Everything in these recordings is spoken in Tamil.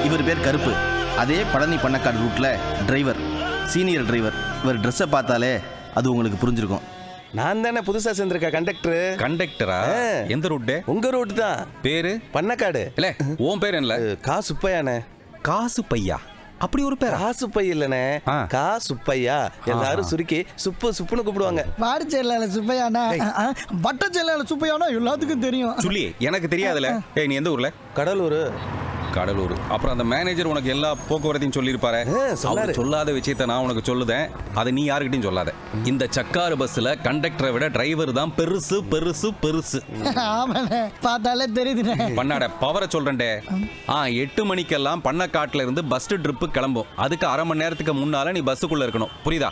இவர் பேர் கருப்பு. அதே பழனி பண்ணக்காடு ரூட்ல டிரைவர், சீனியர் டிரைவர். இவர் ட்ரெஸ்ஸை பார்த்தாலே அது உங்களுக்கு புரிஞ்சிருக்கும். நான் தானே புதுசா சேர்ந்திருக்க கண்டக்டர். கண்டக்டரா? எந்த ரூட்டு? உங்க ரூட் தான். பேரு? பண்ணக்காடு. இல்ல உன் பேர் என்ன? காசுப்பையானே. காசு பையா? அப்படி ஒரு பேர்? காசுப்பை இல்லனே, காசுப்பையா. எல்லாரும் சுருக்கி சுப்பு சுப்புன்னு கூப்பிடுவாங்க. வாடி செயலாள சுப்பையானா, வட்ட செயலாள சுப்பையானா எல்லாத்துக்கும் தெரியும். சொல்லி எனக்கு தெரியாதுல. ஏய் நீ எந்த ஊர்ல? கடலூர். கடலூர். அப்புறம் அந்த மேனேஜர் உனக்கு எல்லா போக்குவரத்தையும் சொல்லியிருப்பாரு. அவர் சொல்லாத விஷயத்த நான் உனக்கு சொல்லுதேன், அதை நீ யாருக்கிட்டையும் சொல்லாத. இந்த சக்காரு பஸ்ல கண்டக்டரை விட டிரைவர் தான் பெருசு பெருசு பெருசு. ஆமாண்ணே, பார்த்தாலே தெரியுதுண்ணே. பண்ணாட பவரை சொல்றேன்டே. 8 மணிக்கெல்லாம் பண்ணக்காட்டுல இருந்து பஸ் ட்ரிப்பு கிளம்பும். அதுக்கு அரை மணி நேரத்துக்கு முன்னால நீ பஸ்ஸுக்குள்ள இருக்கணும். புரியுதா?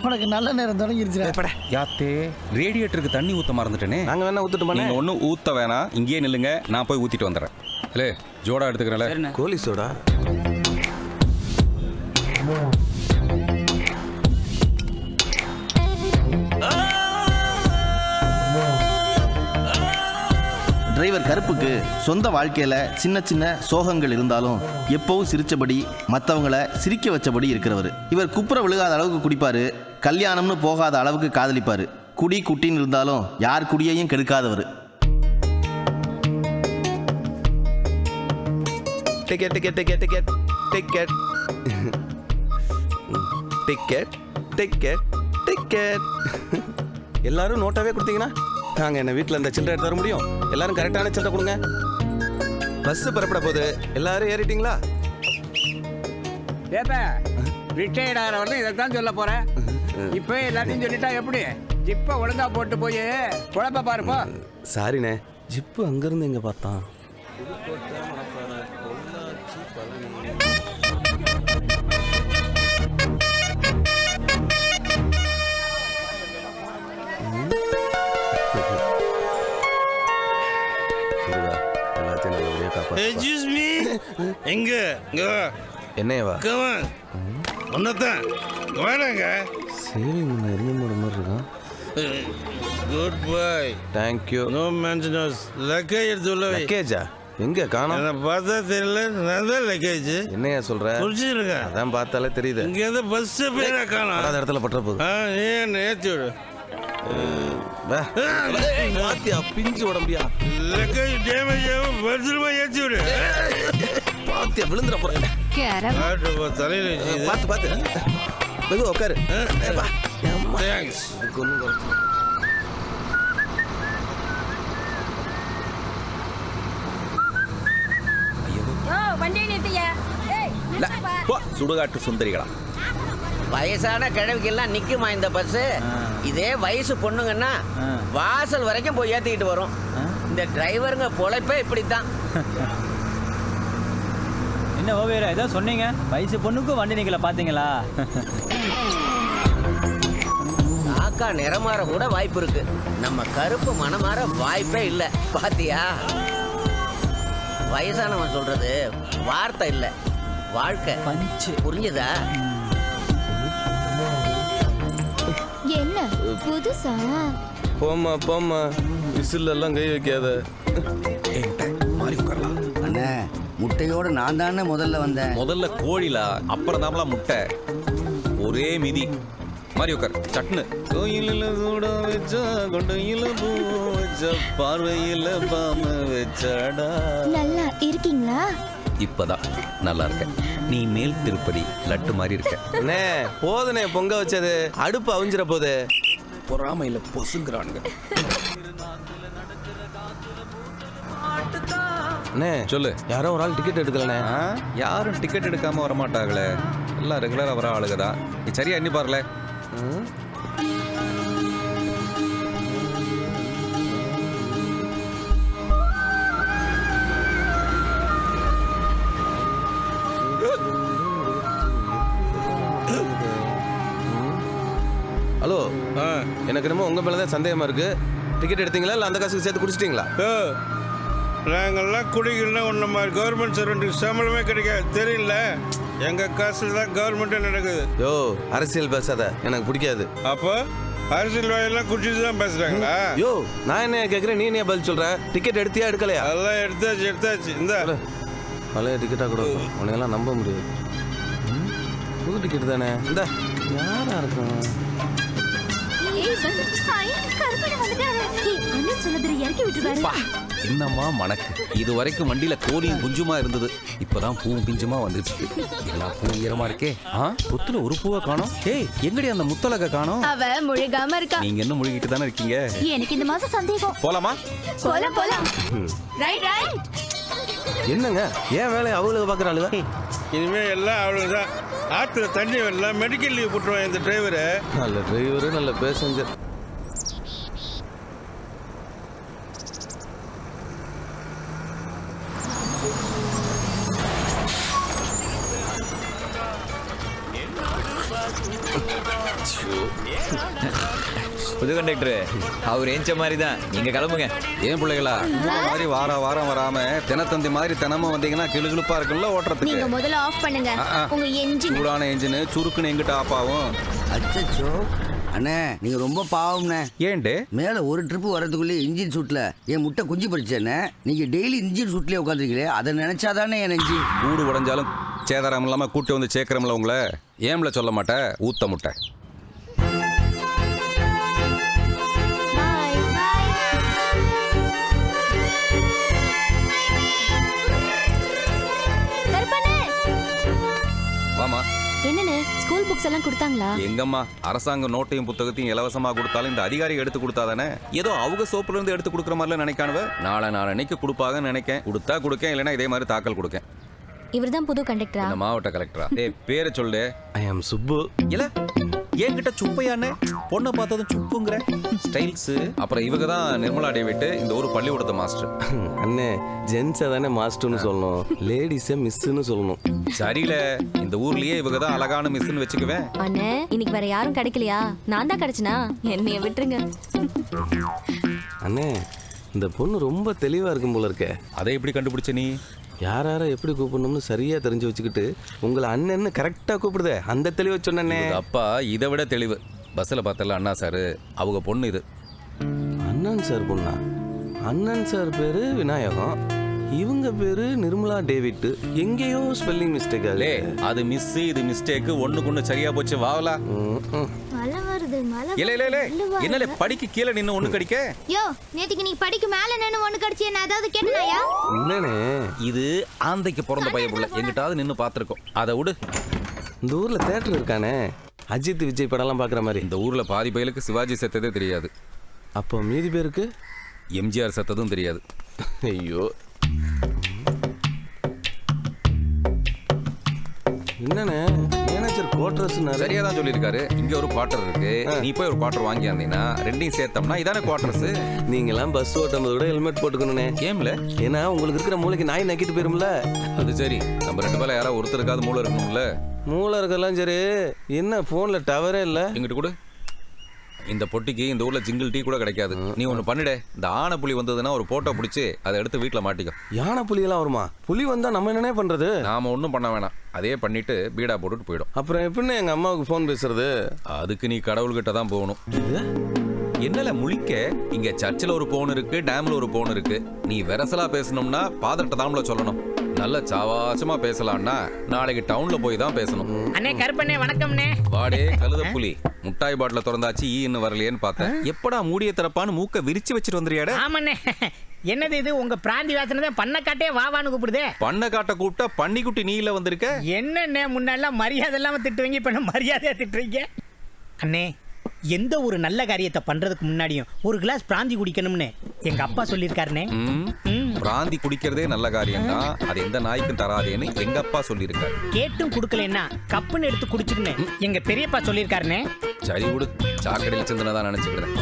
உனக்கு நல்ல நேரம் தொடங்கிருச்சு. யாத்தே ரேடியேட்டருக்கு தண்ணி ஊத்த மறந்துட்டேனே. நாங்க வேணா ஊத்திட்டு நீங்க ஒன்னும் ஊத்த வேணாம், இங்கேயே நில்லுங்க, நான் போய் ஊத்திட்டு வந்துடுறேன். இல்ல ஜோடா எடுத்துக்கிறேன். கோலி சோடா. டிரைவர் கருப்புக்கு சொந்த வாழ்க்கையில சின்ன சின்ன சோகங்கள் இருந்தாலும் எப்பவும் சிரிச்சபடி, மற்றவங்களை சிரிக்க வச்சபடி இருக்கிறவர். இவர் குப்புற விழுகாத அளவுக்கு குடிப்பாரு, கல்யாணம்னு போகாத அளவுக்கு காதலிப்பாரு. குடி குட்டின்னு இருந்தாலும் யார் குடியையும் கெடுக்காதவர். Ticket ticket ticket ticket ticket ticket ticket ticket. எல்லாரும் நோட்டாவே கொடுத்தீங்கன்னா நாங்க என்ன வீட்டில் இந்த சில்லறை எடுத்து வர முடியும். எல்லாரும் கரெக்டான சில்லறை கொடுங்க. பஸ் புறப்பட போகுது, எல்லாரும் ஏறிட்டீங்களா? ரிட்டையர்ட் ஆகிற வரல இதைத்தான் சொல்ல போறேன். இப்போ எல்லாத்தையும் சொல்லிட்டா எப்படி? ஜிப்பை ஒழுங்கா போட்டு போய் குழப்ப பாருப்பா. சாரிண்ணே, ஜிப்பு அங்கிருந்து எங்க பார்த்தான்? என்னையவா? ஒன்னதான் வேணாங்க. சேவிங் முன்ன இருந்து மூட மாதிரி இருக்கான். குட் பாய். தேங்க்யூ. நோ மென்ஷனஸ். லக்கேஜ் எடுத்து உள்ள வை. லக்கேஜா? எங்க காணோம்? என்ன பார்த்தா தெரியல, நான் தான் லக்கேஜ். என்னையா சொல்ற? குடிச்சிருக்கேன். அதான் பார்த்தாலே தெரியுது. இங்க இருந்து பஸ் பேரா காணோம். அந்த இடத்துல பற்ற போகுது. ஏன் ஏத்தி விடு. பாத்தியா பிஞ்சு உடம்பியா? லக்கேஜ் டேமேஜ் ஆகும், பத்திரமா ஏத்தி விடு. பாத்தியா விழுந்துற போறேன். தலையில பார்த்து பார்த்து மெது உட்காரு. தேங்க்ஸ். சுடுகாட்டு சுந்தரிகளா? வயசான கிழவிக்கெல்லாம் நிக்குமா இந்த பஸ்? இதே வயசு பொண்ணுங்கன்னா வாசல் வரைக்கும் போய் ஏத்திக்கிட்டு வரும். இந்த டிரைவருங்க பொழைப்பே இப்படித்தான். என்ன ஓவேரா ஏதோ சொன்னீங்க? வயசு பொண்ணுக்கும் வண்டி நீங்கள பாத்தீங்களா? காக்கா நிறமாற கூட வாய்ப்பு இருக்கு, நம்ம கருப்பு மனமாற வாய்ப்பே இல்லை. பாத்தியா? வயசானவன் சொல்றது வார்த்தை இல்ல, வாழ்க்கை. புரிஞ்சுதா? என்ன புதுசா? போம்மா போம்மா, விசில் எல்லாம் கை வைக்காத. அண்ணே, முட்டையோட நான் தானே முதல்ல வந்தேன். முதல்ல கோழிலா, அப்புறம் தாமலா முட்டை. ஒரே மிதி மாதிரி உட்கார். சட்னு கோயிலில் சூட வச்சா கொண்டையில பூ வச்ச பார்வையில பாம வச்சாடா. நல்லா இருக்கீங்களா? இப்பதான் நல்லா இருக்க. நீ மேல் திருப்பதி லட்டு மாதிரி இருக்க. அண்ணே போதுனே, பொங்க வச்சது அடுப்பு அவிஞ்சிட போகுது. பொறாமையில பொசுங்கிறானுங்க. அண்ணே சொல்லு. யாரோ ஒரு ஆள் டிக்கெட் எடுக்கலண்ணே. யாரும் டிக்கெட் எடுக்காம வர மாட்டாங்களே, எல்லாம் ரெகுலரா வர ஆளுகதான். நீ சரியா எண்ணி பாருல. ஹலோ, எனக்கு என்னமோ உங்க மேலதான் சந்தேகமா இருக்கு. டிக்கெட் எடுத்தீங்களா இல்லை அந்த காசுக்கு சேர்த்து குடிச்சிட்டீங்களா? நாங்கள்லாம் குடிக்கலாம் ஒன்று மாதிரி கவர்மெண்ட் சர்வெண்ட்டுக்கு சம்பளமே கிடைக்காது தெரியல. எங்கள் காசில் தான் கவர்மெண்ட்டே நடக்குது. யோ அரசியல் பேசாத, எனக்கு பிடிக்காது. அப்போ அரசியல் வாயெல்லாம் குடிச்சிட்டு தான் பேசுகிறாங்களா? யோ நான் என்ன கேட்குறேன், நீ என்ன பதில் சொல்கிற? டிக்கெட் எடுத்தியா எடுக்கலையா? அதெல்லாம் எடுத்தாச்சு. இந்த பழைய டிக்கெட்டாக கூட இருக்கும். உன்னையெல்லாம் நம்ப முடியாது. புது டிக்கெட் தானே இந்த யாரா இருக்கும்? என்னம்மா மணக்கு இது வரைக்கும் வண்டியில கோழியும் குஞ்சுமா இருந்தது, இப்பதான் பூவும் பிஞ்சுமா வந்துட்டு இருக்கு. எல்லா பூவும் ஈரமா இருக்கே. புத்துல ஒரு பூவை காணோம். ஏய், எங்கடி அந்த முத்தலக காணோம்? அவ முழுகாம இருக்கா. நீங்க என்ன முழுகிட்டு தானே இருக்கீங்க? எனக்கு இந்த மாசம் சந்தேகம். போலாமா? போலாம். ரைட். என்னங்க ஏன் வேலையை அவளுக்கு பார்க்குறாளுங்க? இனிமே எல்லாம் அவ்வளவுதான். ஆற்றுல தண்ணி வரல, மெடிக்கல் லீவ் போட்டுருவான் இந்த டிரைவரு. நல்ல டிரைவரு, நல்ல பேசஞ்சர். புது கண்டக்டர் அவர் ஏஞ்ச மாதிரி தான். நீங்க கிளம்புங்க. ஏன் பிள்ளைகளா இந்த மாதிரி வாரம் வராம தினத்தந்தி மாதிரி தினமும் வந்தீங்கன்னா கிளுகிளுப்பா இருக்குல்ல ஓட்டுறதுக்கு. நீங்க முதல்ல ஆஃப் பண்ணுங்க உங்க என்ஜின். சூடான என்ஜின் சுருக்குன்னு எங்கிட்ட ஆஃப் ஆகும். அச்சச்சோ அண்ணே, நீங்க ரொம்ப பாவம்ண்ணே. ஏன்டே? மேல ஒரு ட்ரிப்பு வரதுக்குள்ளே இன்ஜின் சூட்ல என் முட்டை குஞ்சு படிச்சேண்ணே. நீங்க டெய்லி இன்ஜின் சூட்லயே உட்காந்துருக்கீங்களே, அதை நினைச்சாதானே என் நெஞ்சு. கூடு உடைஞ்சாலும் சேதாரம் இல்லாம கூட்டி வந்து சேர்க்கிறோம்ல உங்களை. ஏம்ல சொல்ல மாட்டேன் ஊத்த முட்டை. வாமா. என்னன்னு ஸ்கூல் புக்ஸ் எல்லாம் கொடுத்தாங்களா? எங்கம்மா, அரசாங்க நோட்டையும் புத்தகத்தையும் இலவசமா கொடுத்தாலும் இந்த அதிகாரி எடுத்து கொடுத்தாதானே ஏதோ அவங்க சோப்புல இருந்து எடுத்து கொடுக்குற மாதிரிலாம் நினைக்கானுவ. நாளைக்கு கொடுப்பாங்கன்னு நினைக்கேன். கொடுத்தா கொடுக்கேன், இல்லைன்னா இதே மாதிரி தாக்கல் கொடுக்கேன். இவர்தான் புது கண்டக்டரா? இந்த மாவட்ட கலெக்டரா? ஏய், பேரை சொல்லு. ஐ ஆம் சுப்பு. இல்ல என்கிட்ட சுப்பையானே பொண்ணை பார்த்ததும் சுப்புங்கிற ஸ்டைல்ஸ். அப்புறம் இவங்க தான் நிர்மலா டேவிட், இந்த ஒரு பள்ளிக்கூடத்து மாஸ்டர். அண்ணே, ஜென்ஸை தானே மாஸ்டர்னு சொல்லணும், லேடிஸை மிஸ்ஸுன்னு சொல்லணும். சரியில்ல, இந்த ஊர்லயே இவங்க தான் அழகான மிஸ்ன்னு வச்சுக்குவேன். அண்ணே, இன்னைக்கு வேற யாரும் கிடைக்கலையா? நான் தான் கிடைச்சனா? என்னைய விட்டுருங்க. அண்ணே, இந்த பொண்ணு ரொம்ப தெளிவாக இருக்கும் போல இருக்கே. அதை எப்படி கண்டுபிடிச்ச நீ? யார எப்படி கூப்பிடணும்னு சரியா தெரிஞ்சு வச்சுக்கிட்டு உங்களை அண்ணன்னு கரெக்டா கூப்பிடுதே, அந்த தெளிவை சொன்னே. அப்பா இதை விட தெளிவு. பஸ்ஸில் பார்த்தல அண்ணா சார், அவங்க பொண்ணு இது. அண்ணன் சார் பொண்ணா? அண்ணன் சார் பேரு விநாயகம், இவங்க பேரு நிர்மலா டேவிட். எங்கேயோ ஸ்பெல்லிங் மிஸ்டேக் ஆகுது. அது மிஸ், இது மிஸ்டேக். ஒண்ணுக்கு சரியா போச்சு. வாவலா. மழை வருது. என்னல படிக்க கீழே நின்னு ஒண்ணு கடிக்க? யோ, நேத்துக்கு நீ படிக்க மேல நின்னு ஒண்ணு கடிச்சே, நான் ஏதாவது கேட்டனாயா? இல்லனே, இது ஆந்தைக்கு பிறந்த பைய புள்ள. எங்கிட்டாவது நின்னு பாத்துறோம். அதை விடு. இந்த ஊர்ல தியேட்டர் இருக்கானே, அஜித் விஜய் படம்லாம் பாக்குற மாதிரி. இந்த ஊர்ல பாதி பையலுக்கு சிவாஜி செத்ததே தெரியாது. அப்போ மீதி பேருக்கு எம்ஜிஆர் செத்ததும் தெரியாது. ஐயோ, என்னண்ணே மேனேஜர் குவார்டர்ஸ் சரியா தான் சொல்லியிருக்காரு. இங்க ஒரு குவார்டர் இருக்கு, நீ போய் ஒரு குவார்டர் வாங்கி வந்தீங்கன்னா ரெண்டையும் சேர்த்தோம்னா இதானே குவார்டர்ஸ். நீங்களாம் பஸ் ஓட்டும் போது கூட ஹெல்மெட் போட்டுக்கணும்னே. கேம்ல ஏன்னா உங்களுக்கு இருக்கிற மூளைக்கு நாய் நக்கிட்டு போயிரும்ல. அது சரி, நம்ம ரெண்டு பேரும் யாராவது ஒருத்தருக்காவது மூளை இருக்கணும்ல. மூளை இருக்கலாம் சரி, என்ன போன்ல டவரே இல்ல. எங்கிட்ட கூட இந்த பொட்டிக்கு இந்த ஊர்ல ஜிங்கிள் டீ கூட கிடைக்காது. நீ ஒண்ணு பண்ணிட, இந்த ஆனை புலி வந்ததுன்னா ஒரு போட்டோ பிடிச்சி அதை எடுத்து வீட்டுல மாட்டிக்கும். யானை புலி எல்லாம் வருமா? புலி வந்தா நம்ம என்ன பண்றது? நாம ஒன்றும் பண்ண வேணாம், அதே பண்ணிட்டு பீடா போட்டுட்டு போயிடும். அப்புறம் எப்படின்னு எங்க அம்மாவுக்கு போன் பேசுறது? அதுக்கு நீ கடவுள்கிட்ட தான் போகணும். என்னல முழிக்க? இங்க சர்ச்சில் ஒரு போன் இருக்கு, டேம்ல ஒரு போன் இருக்கு. நீ வெரசலா பேசணும்னா பாதர்ட்ட தாம்ல சொல்லணும். நல்ல சாவாசமா பேசலாம்னா நாளைக்கு டவுன்ல போய் தான் பேசணும். அண்ணே கருப்பண்ணே, வணக்கம்ண்ணே. வாடே கழுத புலி, முட்டாய் பாட்டில திறந்தாச்சு ஈன்னு வரலையேன்னு பார்த்தேன். எப்படா மூடிய திறப்பான்னு மூக்க விரிச்சு வச்சுட்டு வந்துறியாட? ஆமாண்ணே. என்னது இது, உங்க பிராந்தி வாசனை தான் பண்ண காட்டே வாவான்னு கூப்பிடுதே. பண்ண காட்ட கூப்பிட்டா பன்னிக்குட்டி நீ இல்ல வந்திருக்க. என்னண்ணே, முன்னெல்லாம் மரியாதை இல்லாம திட்டுவீங்க, இப்ப மரியாதையா திட்டுறீங்க. அண்ணே, எந்த ஒரு நல்ல காரியத்தை பண்றதுக்கு முன்னாடியும் ஒரு கிளாஸ் பிராந்தி குடிக்கணும்னு எங்க அப்பா சொல்லியிருக்காருனே. பிராந்தி குடிக்கிறதே நல்ல காரியம் தான், அது எந்த நாய்க்கும் தராதேன்னு எங்க அப்பா சொல்லியிருக்காரு. கேட்டும் குடுக்கலன்னா கப்புன்னு எடுத்து குடிச்சுக்கின்னு எங்க பெரியப்பா சொல்லியிருக்காருனே. சரி விடு, சாக்கடையில் சிந்தனதான் நினைச்சுக்கிறேன்.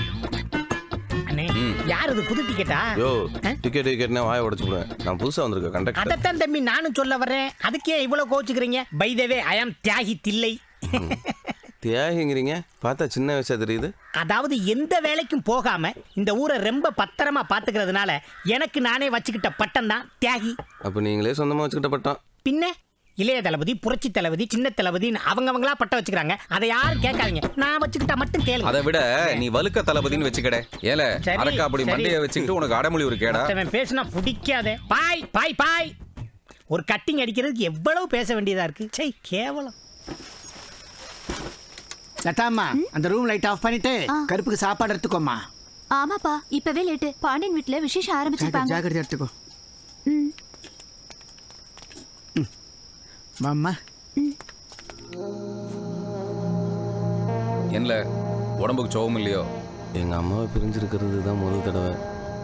அண்ணே, யார் இது, புது டிக்கெட்டா? யோ, டிக்கெட்னா வாயை உடைச்சு போடுவேன். நான் புதுசா வந்திருக்கேன் கண்டக்டர். அதைத்தான் தம்பி நானும் சொல்ல வர்றேன். அதுக்கே இவ்வளவு கோச்சுக்கிறீங்க? பை த வே, ஐ ஆம் தியாகி தில்லை. தியாகிங்கிறீங்க, பார்த்தா சின்ன வயசா தெரியுது. அதாவது எந்த வேலைக்கும் போகாம இந்த ஊரை ரொம்ப பத்திரமா பாத்துக்கிறதுனால எனக்கு நானே வச்சுக்கிட்ட பட்டம் தான் தியாகி. அப்ப நீங்களே சொந்தமா வச்சுக்கிட்ட பட்டம்? பின்ன இளைய தளபதி, புரட்சி தளபதி, சின்ன தளபதின்னு அவங்கவங்களா பட்டம் வச்சுக்கிறாங்க. அதை யாரும் கேட்காதீங்க, நான் வச்சுக்கிட்டா மட்டும் கேளு. அதை விட நீ வலுக்க தளபதின்னு வச்சுக்கட. ஏல அரக்கா அப்படி மண்டைய வச்சுக்கிட்டு உனக்கு அடமொழி ஒரு கேடா? பேசினா பிடிக்காதே. பாய் பாய் பாய். ஒரு கட்டிங் அடிக்கிறதுக்கு எவ்வளவு பேச வேண்டியதா இருக்கு. சை கேவலம். லதாம்மா அந்த ரூம் லைட் ஆஃப் பண்ணிட்டு கருப்புக்கு சாப்பாடு எடுத்துக்கோமா. ஆமாப்பா இப்பவே லேட்டு. பாண்டியன் வீட்ல விசேஷம் ஆரம்பிச்சிருப்பாங்க. ஜாக்கிரதை எடுத்துக்கோ. வாம்மா. என்ன உடம்புக்கு சோகம் இல்லையோ? எங்க அம்மாவை பிரிஞ்சிருக்கிறது தான் முதல் தடவை,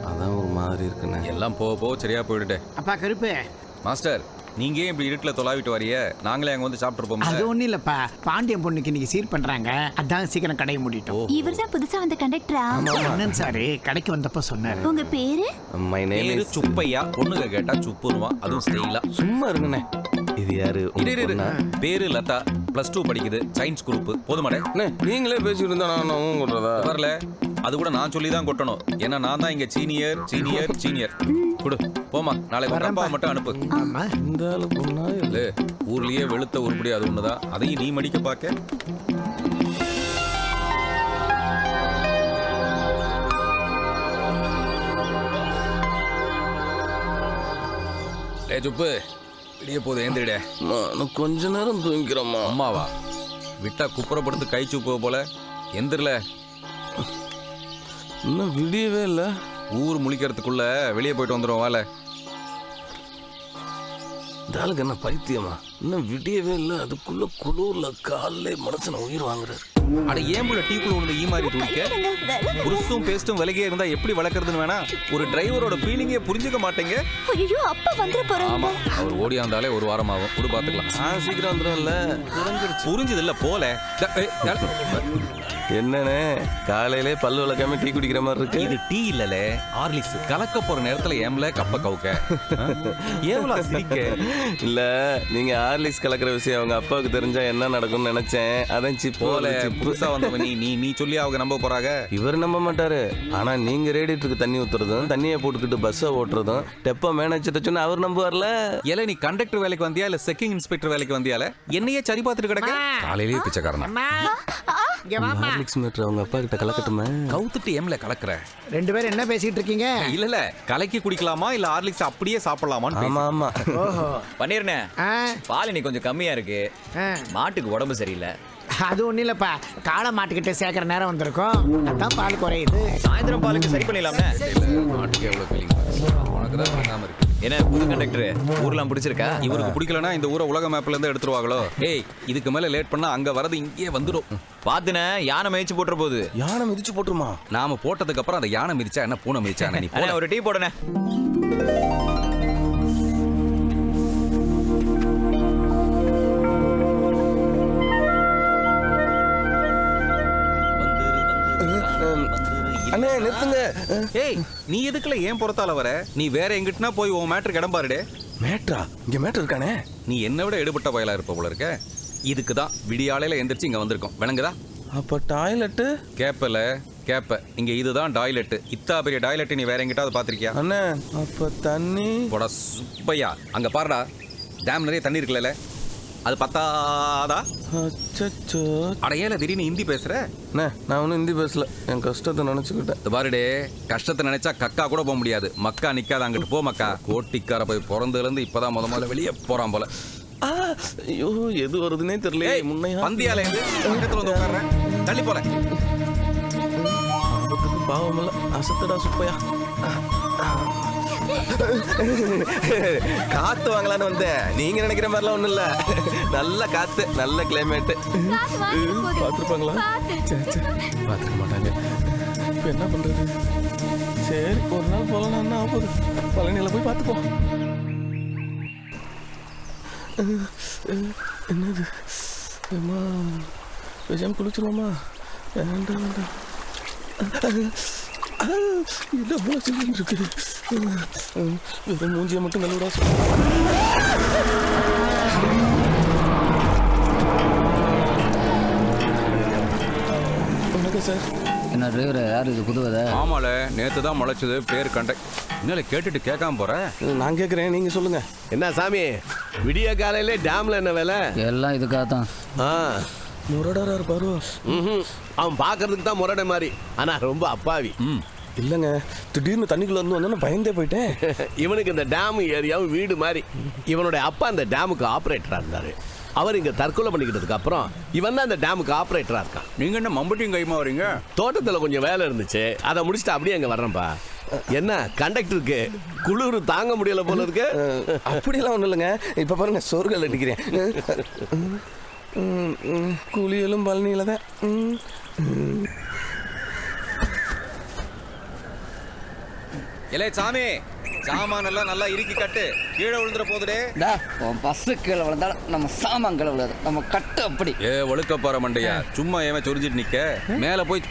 அதான் ஒரு மாதிரி இருக்குண்ணே. எல்லாம் போக போக சரியா போயிடுட்டே. அப்பா கருப்பு, மாஸ்டர் நீங்க ஏன் இப்படி இருட்டில் தொலாவிட்டு வரைய? நாங்களே அங்கே வந்து சாப்பிட்ருப்போம். அது ஒன்றும் இல்லைப்பா, பாண்டியன் பொண்ணுக்கு இன்னைக்கு சீர் பண்ணுறாங்க, அதான் சீக்கிரம் கடையை மூடிட்டோம். இவர் தான் புதுசா வந்த கண்டக்டரா? அண்ணன் சாரு கடைக்கு வந்தப்போ சொன்னார். உங்க பேரு? மை நேம் பேரு சுப்பையா. பொண்ணுங்க கேட்டா சுப்புருவா, அதுவும் ஸ்டைலா. சும்மா இருங்கண்ணே. இது யாரு? பேரு லதா, +2 படிக்குது, சயின்ஸ் குரூப். போதுமாடே நீங்களே பேசிட்டு இருந்தா நான் கொட்டுறதா? வரல, அது கூட நான் சொல்லி தான் கொட்டணும். ஏன்னா நான் தான் இங்க சீனியர் சீனியர் சீனியர். கொடு போமா, நாளைக்கு உங்க அப்பா மட்டும் அனுப்பு. இந்த ஆளு பொண்ணா? இல்ல ஊர்லயே வெளுத்த உருப்படி அது ஒண்ணுதான், அதையும் நீ மடிக்க பாக்க. சுப்பு இடிய போது ஏந்திரிடே. நான் கொஞ்ச நேரம் தூங்கிக்கிறோமா? அம்மாவா விட்டா குப்புறப்படுத்து கை சூப்பு போல. எந்திரல, இன்னும் விடியவே இல்லை. ஊர் முழிக்கிறதுக்குள்ள வெளியே போயிட்டு வந்துடும். வாழ இந்த ஆளுக்கு என்ன பைத்தியமா? இன்னும் விடியவே இல்லை, அதுக்குள்ள குளூர்ல காலைல மனசனை உயிர் வாங்குறாரு. அட ஏம்புல டீக்குள்ள ஒன்று ஈ மாதிரி தூக்க. புருஷும் பேஸ்டும் விலகே இருந்தா எப்படி வளர்க்கறதுன்னு வேணா ஒரு டிரைவரோட ஃபீலிங்கே புரிஞ்சுக்க மாட்டேங்க. ஐயோ அப்பா வந்துற போறாங்க. ஆமா, அவர் ஓடியாந்தாலே ஒரு வாரம் ஆகும். கூட பாத்துக்கலாம். சீக்கிரம் வந்துடும்ல. புரிஞ்சது இல்ல போல. என்னண்ணே காலையிலே பல்லு விளக்காம டீ குடிக்கிற மாதிரி இருக்கு? இது டீ இல்லல, ஹார்லிக்ஸ். கலக்க போற நேரத்துல ஏம்ல கப்ப கவுக்க. ஏவலா சிரிக்க? இல்ல நீங்க ஹார்லிக்ஸ் கலக்கிற விஷயம் அவங்க அப்பாவுக்கு தெரிஞ்சா என்ன நடக்கும்னு நினைச்சேன். அதான் சிப் போல. புதுசா வந்தவன் நீ சொல்லி அவங்க நம்ப போறாங்க. இவர் நம்ப மாட்டாரு. ஆனா நீங்க ரேடியேட்டருக்கு தண்ணி ஊத்துறதும் தண்ணியை போட்டுக்கிட்டு பஸ்ஸை ஓட்டுறதும் டெப்ப மேனேஜர் சொன்னா அவர் நம்புவார்ல. ஏல நீ கண்டக்டர் வேலைக்கு வந்தியா இல்ல செக்கிங் இன்ஸ்பெக்டர் வேலைக்கு வந்தியால? என்னையே சரி பார்த்துட்டு கிடக்க. காலையிலேயே பிச்சைக்காரனா. ஹார்லிக்ஸ் மீட்டர் அவங்க அப்பா கிட்ட கலக்கட்டுமே? கவுத்துட்டு ஏம்ல கலக்குற? ரெண்டு பேரும் என்ன பேசிட்டு இருக்கீங்க? இல்ல கலக்கி குடிக்கலாமா இல்ல ஹார்லிக்ஸ் அப்படியே சாப்பிடலாமான்னு. ஆமா ஆமா. ஓஹோ பண்ணிருண்ணே. பால் இன்னைக்கு கொஞ்சம் கம்மியா இருக்கு. மாட்டுக்கு உடம்பு சரியில்லை. அது ஒன்றும் இல்லைப்பா, காளை மாட்டுக்கிட்ட சேர்க்குற நேரம் வந்திருக்கும், அதான் பால் குறையுது. சாயந்தரம் பாலுக்கு சரி பண்ணிடலாம்ண்ணே. மாட்டுக்கு எவ்வளவு ஃபீலிங் உனக்கு தான் பண்ணாம இருக்கு. என்ன புது கண்டக்டர் ஊர்லாம் பிடிச்சிருக்கா? இவருக்கு பிடிக்கலன்னா இந்த ஊரை உலக மேப்ல இருந்து எடுத்துருவாங்களோ? ஏய் இதுக்கு மேல லேட் பண்ணா அங்க வரது இங்கே வந்துடும். பாத்துன யானை மிதிச்சு போட்டுற போகுது. யானை மிதிச்சு போட்டுருமா? நாம போட்டதுக்கு அப்புறம் அந்த யானை மிதிச்சா என்ன பூனை மிதிச்சா என்ன? நீ போட. ஒரு டீ போடுனே. அண்ணே நிறுத்துங்க. ஏய் நீ எதுக்குல ஏன் புறத்தால வர? நீ வேற எங்கிட்டனா போய் உன் மேட்டருக்கு இடம் பாருடே. மேட்ரா? இங்க மேட்டர் இருக்கானே. நீ என்னை விட எடுபட்ட பயலா இருப்ப போல இருக்க. இதுக்கு தான் விடியாலையில எந்திரிச்சு இங்க வந்திருக்கோம். விளங்குதா? அப்ப டாய்லெட்டு? கேப்ப இங்க இதுதான் டாய்லெட். இத்தா பெரிய டாய்லெட் நீ வேற எங்கிட்டாவது பாத்திருக்கியா? அண்ணே அப்ப தண்ணி? போடா சுப்பையா, அங்க பாருடா டேம் நிறைய தண்ணி இருக்குல்ல, அது பத்தாதா? அச்சச்சோ. அடையால திடீர்னு ஹிந்தி பேசுற? அண்ணே நான் ஒன்றும் ஹிந்தி பேசல, என் கஷ்டத்தை நினச்சிக்கிட்டேன். இது பாருடே, கஷ்டத்தை நினைச்சா கக்கா கூட போக முடியாது. மக்கா நிக்காத, அங்கிட்டு போ மக்கா. கோட்டிக்கார போய் பிறந்ததுலேருந்து இப்பதான் முதல்ல வெளியே போறான் போல. ஐயோ எது வருதுன்னே தெரியல. முன்னையா பந்தியால இருந்து பக்கத்துல வந்து உட்கார்றேன். தள்ளி போல. பாவம் இல்ல, அசத்தடா சுப்பையா. காத்து வாங்கலான்னு வந்தேன். நீங்க நினைக்கிற மாதிரிலாம் ஒண்ணும் இல்ல. நல்ல காத்து, நல்ல கிளைமேட். பார்த்துருப்பாங்களா? பார்த்துருக்க மாட்டாங்க. இப்போ என்ன பண்றது? சரி ஒரு நாள் போகலாம். என்ன ஆகுது? பழனியில போய் பார்த்துப்போம். என்னது அம்மா, விஷயம் குளிச்சிருவோமா? வேண்டாம் வேண்டாம். இல்லை அவ்வளோ சில்லுன்னு இருக்கு. வெறும் மூஞ்சியை மட்டும் நல்லூடா. வணக்கம் சார். என்ன டிரைவர் யார் இது புதுவதா? ஆமால, நேத்து தான் முளைச்சது. பேர் கண்டக்ட். என்னால கேட்டுட்டு கேட்காம போற? நான் கேட்குறேன், நீங்க சொல்லுங்க. என்ன சாமி, விடிய காலையில டேம்ல என்ன வேலை? எல்லாம் இதுக்காக தான். முரடரா இருப்பாரு. அவன் பாக்குறதுக்கு தான் முரடை மாதிரி, ஆனா ரொம்ப அப்பாவி. இல்லைங்க திடீர்னு தண்ணிக்குள்ள வந்து வந்தோன்னு பயந்தே போயிட்டேன். இவனுக்கு இந்த டேம் ஏரியாவும் வீடு மாதிரி. இவனுடைய அப்பா இந்த டேமுக்கு ஆப்ரேட்டரா இருந்தாரு. அவர் இங்க தற்கொலை பண்ணிக்கிட்டதுக்கு அப்புறம் இவன் தான் இந்த டேமுக்கு ஆப்ரேட்டரா இருக்கான். நீங்க என்ன மம்பட்டியும் கைமா வரீங்க? தோட்டத்துல கொஞ்சம் வேலை இருந்துச்சு, அதை முடிச்சுட்டு அப்படியே அங்க வர்றேன்ப்பா. என்ன கண்டக்டருக்கு குளிர் தாங்க முடியல போல இருக்கு. அப்படியெல்லாம் ஒன்றும் இல்லைங்க. இப்போ பாருங்க சோறுகள் அடிக்கிறேன். குளியலும் பழனியில தான். இலே சாமி, சாமான் எல்லாம் நல்லா இறுக்கி கட்டு, கீழே விழுந்துற போதுடே. பஸ்ஸு கீழே விழுந்தாலும் நம்ம சாமான் கீழே விழுது, நம்ம கட்டு அப்படி. ஒழுக்க போற மண்டையா, சும்மா ஏன் சொரிஞ்சிட்டு நிக்க? மேல போய்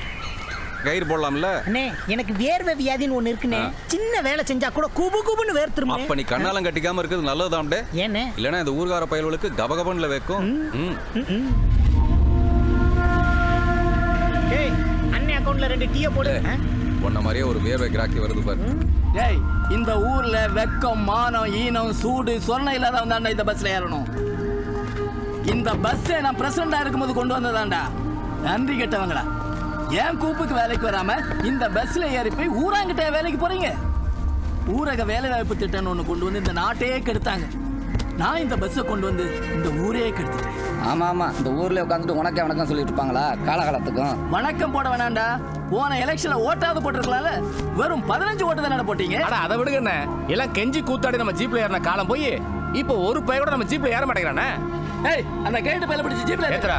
கயிறு போடலாம்ல? அண்ணே, எனக்கு வேர்வை வியாதின்னு ஒண்ணு இருக்குனே. சின்ன வேலை செஞ்சா கூட குபு குபுன்னு வேர்த்துரும். அப்ப நீ கண்ணாலம் கட்டிக்காம இருக்கிறது நல்லதாம்டே. ஏனே? இல்லனா இந்த ஊர்கார பயல்களுக்கு கபகபன்ல வைக்கும். ஏய், அண்ணே அக்கவுண்ட்ல 2 டீ போடு. உன்ன மாதிரியே ஒரு வேர்வை கிராக்கி வருது பாரு. டேய், இந்த ஊர்ல வெக்கம், மானம், ஈனம், சூடு, சொன்ன இல்லாதவன் தாண்டா இந்த பஸ்ல ஏறணும். இந்த பஸ்ஸை நான் பிரசிடண்டா இருக்கும்போது கொண்டு வந்ததாண்டா. நன்றி கெட்டவங்களா. ஏன் கூப்புக்கு வேலைக்கு வராம இந்த பஸ்ல ஏறி போய் ஊராங்கிட்ட வேலைக்கு போறீங்க? ஊரக வேலை வாய்ப்பு திட்டம்னு ஒண்ணு கொண்டு வந்து இந்த நாட்டையே கெடுத்தாங்க. நான் இந்த பஸ்ஸை கொண்டு வந்து இந்த ஊரே கெடுத்துட்டேன். ஆமா ஆமா, இந்த ஊர்ல உட்காந்துட்டு உனக்கே வணக்கம் சொல்லிட்டு இருப்பாங்களா காலகாலத்துக்கும்? வணக்கம் போட வேணாண்டா. போன எலெக்ஷன்ல ஓட்டாவது போட்டிருக்கலாம்ல. வெறும் 15 ஓட்டு தானே போட்டீங்க. ஆனா அதை விடுங்க, எல்லாம் கெஞ்சி கூத்தாடி நம்ம ஜீப்ல ஏறின காலம் போய் இப்போ ஒரு பைய கூட நம்ம ஜீப்ல ஏற மாட்டேங்கிறானே. ஏய், அந்த கேட்டு பையில பிடிச்சி ஜீப்ல ஏத்துறா.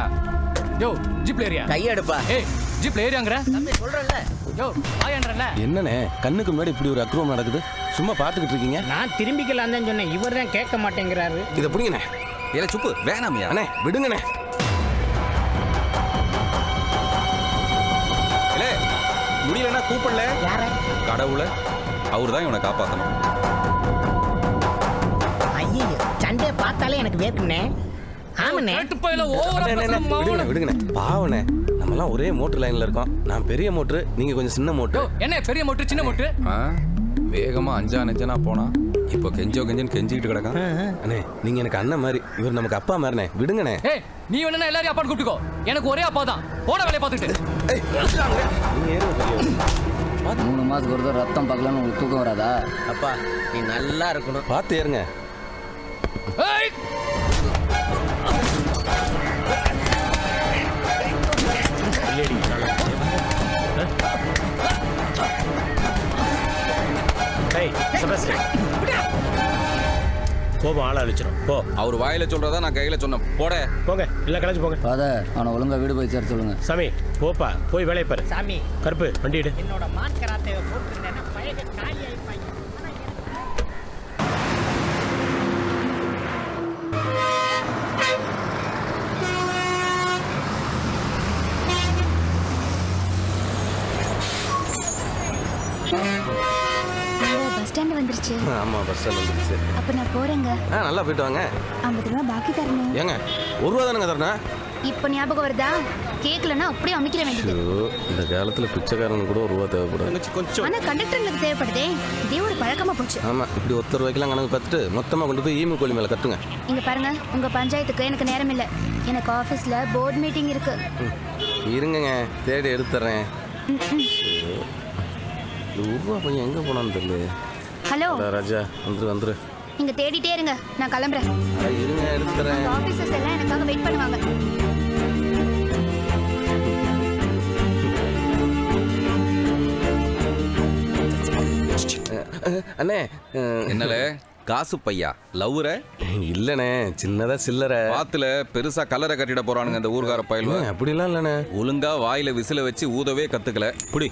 யோ, ஜீப்ல ஏறியா? கையெடுப்பா. ஏய், ஜீப்ல ஏறியாங்கற? தம்பி சொல்றேன்ல. யோ, ஆயன்றல. என்னண்ணே கண்ணுக்கு முன்னாடி இப்படி ஒரு அக்ரமம் நடக்குது, சும்மா பார்த்துக்கிட்டு இருக்கீங்க? நான் திரும்பிக்கலாம் தான் சொன்னேன், இவர் தான் கேட்க மாட்டேங்கிறாரு. இதை பிடிங்கண்ணே. ஏல சுப்பு வேணாமியா? அண்ணே விடுங்கண்ணே. இல்ல முடியலன்னா கூப்பிடல. யார? கடவுளை. அவர் தான் இவனை காப்பாற்றணும். ஐயோ, சண்டையை பார்த்தாலே எனக்கு வேர்க்குண்ணே. ஆமாண்ணே. விடுங்கண்ணே, பாவண்ணே. நம்மலாம் ஒரே மோட்டர் லைன்ல இருக்கோம். நான் பெரிய மோட்டரு, நீங்க கொஞ்சம் சின்ன மோட்டர். என்ன பெரிய மோட்டர் சின்ன மோட்டர்? வேகமா அஞ்சா நெஞ்சனா போனா இப்போ கெஞ்சோ கெஞ்சன்னு கெஞ்சிக்கிட்டு கிடக்கான். அண்ணே நீங்க எனக்கு அண்ணன் மாதிரி, இவர் நமக்கு அப்பா மாதிரிண்ணே. விடுங்கண்ணே. ஏய், நீ வேணா எல்லாரையும் அப்பான்னு கூப்பிட்டுக்கோ. எனக்கு ஒரே அப்பா தான். போன வேலையை பார்த்துட்டு. 3 மாசத்துக்கு ஒரு தடவை ரத்தம் பார்க்கலான்னு உங்களுக்கு தூக்கம் வராதா? அப்பா நீ நல்லா இருக்கணும். பார்த்து ஏறுங்க. ஏய், கோபம் ஆள அழிச்சிடும். போ. அவர் வாயில சொல்றதா நான் கையில சொன்னேன். போட போங்க, இல்ல கலைச்சு போங்க. ஃபாதர், அவனை ஒழுங்கா வீடு போய் சேர சொல்லுங்க. சாமி போப்பா, போய் வேலையை பாரு. சாமி, கருப்பு வண்டி எடு. என்னோட மாஸ்கராத்தை போட்டுருந்தேன்னா பழக காலி ஆயிப்பாங்க. பஸ் ஸ்டாண்ட் வந்துருச்சு. ஆமா, பஸ் ஸ்டாண்ட் வந்துருச்சு. அப்ப நான் போறேங்க. நல்லா போயிட்டு வாங்க. 50 ரூபா பாக்கி தரணும். ஏங்க 1 ரூபா தானங்க தரணும்? இப்ப ஞாபகம் வருதா? கேக்கலன்னா அப்படியே அமைக்கிற வேண்டியது. இந்த காலத்துல பிச்சைக்காரனுக்கு கூட 1 ரூபா தேவைப்படாது. கொஞ்சம். ஆனா கண்டக்டர்களுக்கு தேவைப்படுதே. இதே ஒரு பழக்கமா போச்சு. ஆமா, இப்படி 1 ரூபாய்க்கெல்லாம் கணக்கு பார்த்துட்டு மொத்தமா கொண்டு போய் ஈமு கோழி மேல கட்டுங்க. இங்க பாருங்க, உங்க பஞ்சாயத்துக்கு எனக்கு நேரம் இல்ல. எனக்கு ஆபீஸ்ல போர்ட் மீட்டிங் இருக்கு. இருங்கங்க, தேடி எடுத்துறேன். 1 ரூபா பையன் எங்க போனான்னு தெரியல. ஹலோ ராஜா, வந்துரு. நீங்க தேடிட்டே இருங்க, நான் கிளம்புறேன். இருங்க, எடுத்துறேன். ஆபீசர்ஸ் எல்லாம் எனக்காக வெயிட் பண்ணுவாங்க. அண்ணே என்னல காசு பையா லவ்வுற? இல்லண்ணே, சின்னதா சில்லற. பாத்துல பெருசா கலரை கட்டிட போறானுங்க இந்த ஊர்கார பயல்வ. அப்படிலாம் இல்லண்ணே. ஒழுங்கா வாயில விசில வச்சு ஊதவே கத்துக்கல. புடி.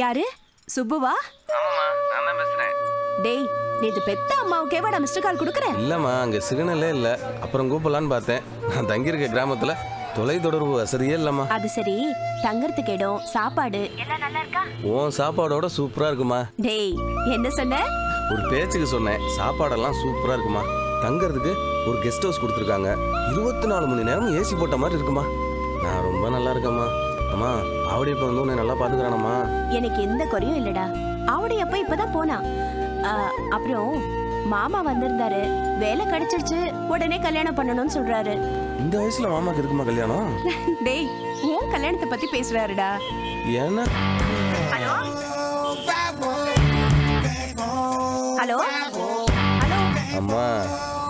யாரு? சுப்புவா? ஆமாமா, நான் தான் பேசுறேன். டேய், நேத்து பெத்த அம்மாவுக்கே வாடா மிஸ்டர் கால் கொடுக்குறேன். இல்லம்மா, அங்க சிக்னலே இல்ல. அப்புறம் கூப்பிடலான்னு பார்த்தேன். நான் தங்கியிருக்க கிராமத்துல தொலைத்தொடர்பு வசதியே இல்லம்மா. அது சரி, தங்கறதுக்கு இடம், சாப்பாடு எல்லாம் நல்லா இருக்கா? உன் சாப்பாடோட சூப்பரா இருக்குமா. டேய், என்ன சொன்ன? ஒரு பேச்சுக்கு சொன்னேன். சாப்பாடெல்லாம் சூப்பரா இருக்குமா. தங்கறதுக்கு ஒரு கெஸ்ட் ஹவுஸ் கொடுத்துருக்காங்க. 24 மணி நேரமும் ஏசி போட்ட மாதிரி இருக்குமா. நான் ரொம்ப நல்லா இருக்கேம்மா. அம்மா, ஆவடி இப்ப வந்து உன்னை நல்லா பாத்துக்கிறானம்மா. எனக்கு எந்த குறையும் இல்லடா. ஆவடி அப்ப இப்பதான் போனா. அப்புறம் மாமா வந்திருந்தாரு, வேலை கிடைச்சிருச்சு, உடனே கல்யாணம் பண்ணணும்னு சொல்றாரு. இந்த வயசுல மாமாக்கு இருக்குமா கல்யாணம்? டேய், உன் கல்யாணத்தை பத்தி பேசுறாருடா. ஏன்னா ஹலோ ஹலோ அம்மா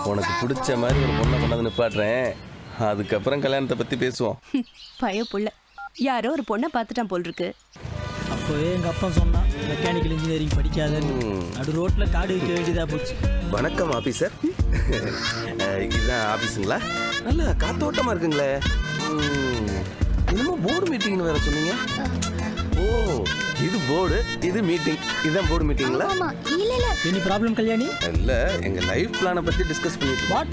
உனக்கு பிடிச்ச மாதிரி ஒரு பொண்ணை கொண்டாந்து நிப்பாட்டுறேன், அதுக்கப்புறம் கல்யாணத்தை பத்தி பேசுவோம். பய புள்ள யாரோ ஒரு பொண்ணை பார்த்துட்டான் போல் இருக்கு. அப்போவே எங்க அப்பா சொன்னான் மெக்கானிக்கல் இன்ஜினியரிங் படிக்காதன்னு. நடு ரோட்ல காடு வைக்க வேண்டியதா போச்சு. வணக்கம் ஆபீசர். இதுதான் ஆபீஸுங்களா? நல்ல காத்தோட்டமா இருக்குங்களே. என்னமோ போர்டு மீட்டிங்னு வேற சொன்னீங்க. ஓ, இது போர்டு, இது மீட்டிங். இதுதான் போர்டு மீட்டிங்களா? Any problem Kalyani? இல்ல, எங்க லைஃப் பிளானை பத்தி டிஸ்கஸ் பண்ணிட்டு இருக்கோம்.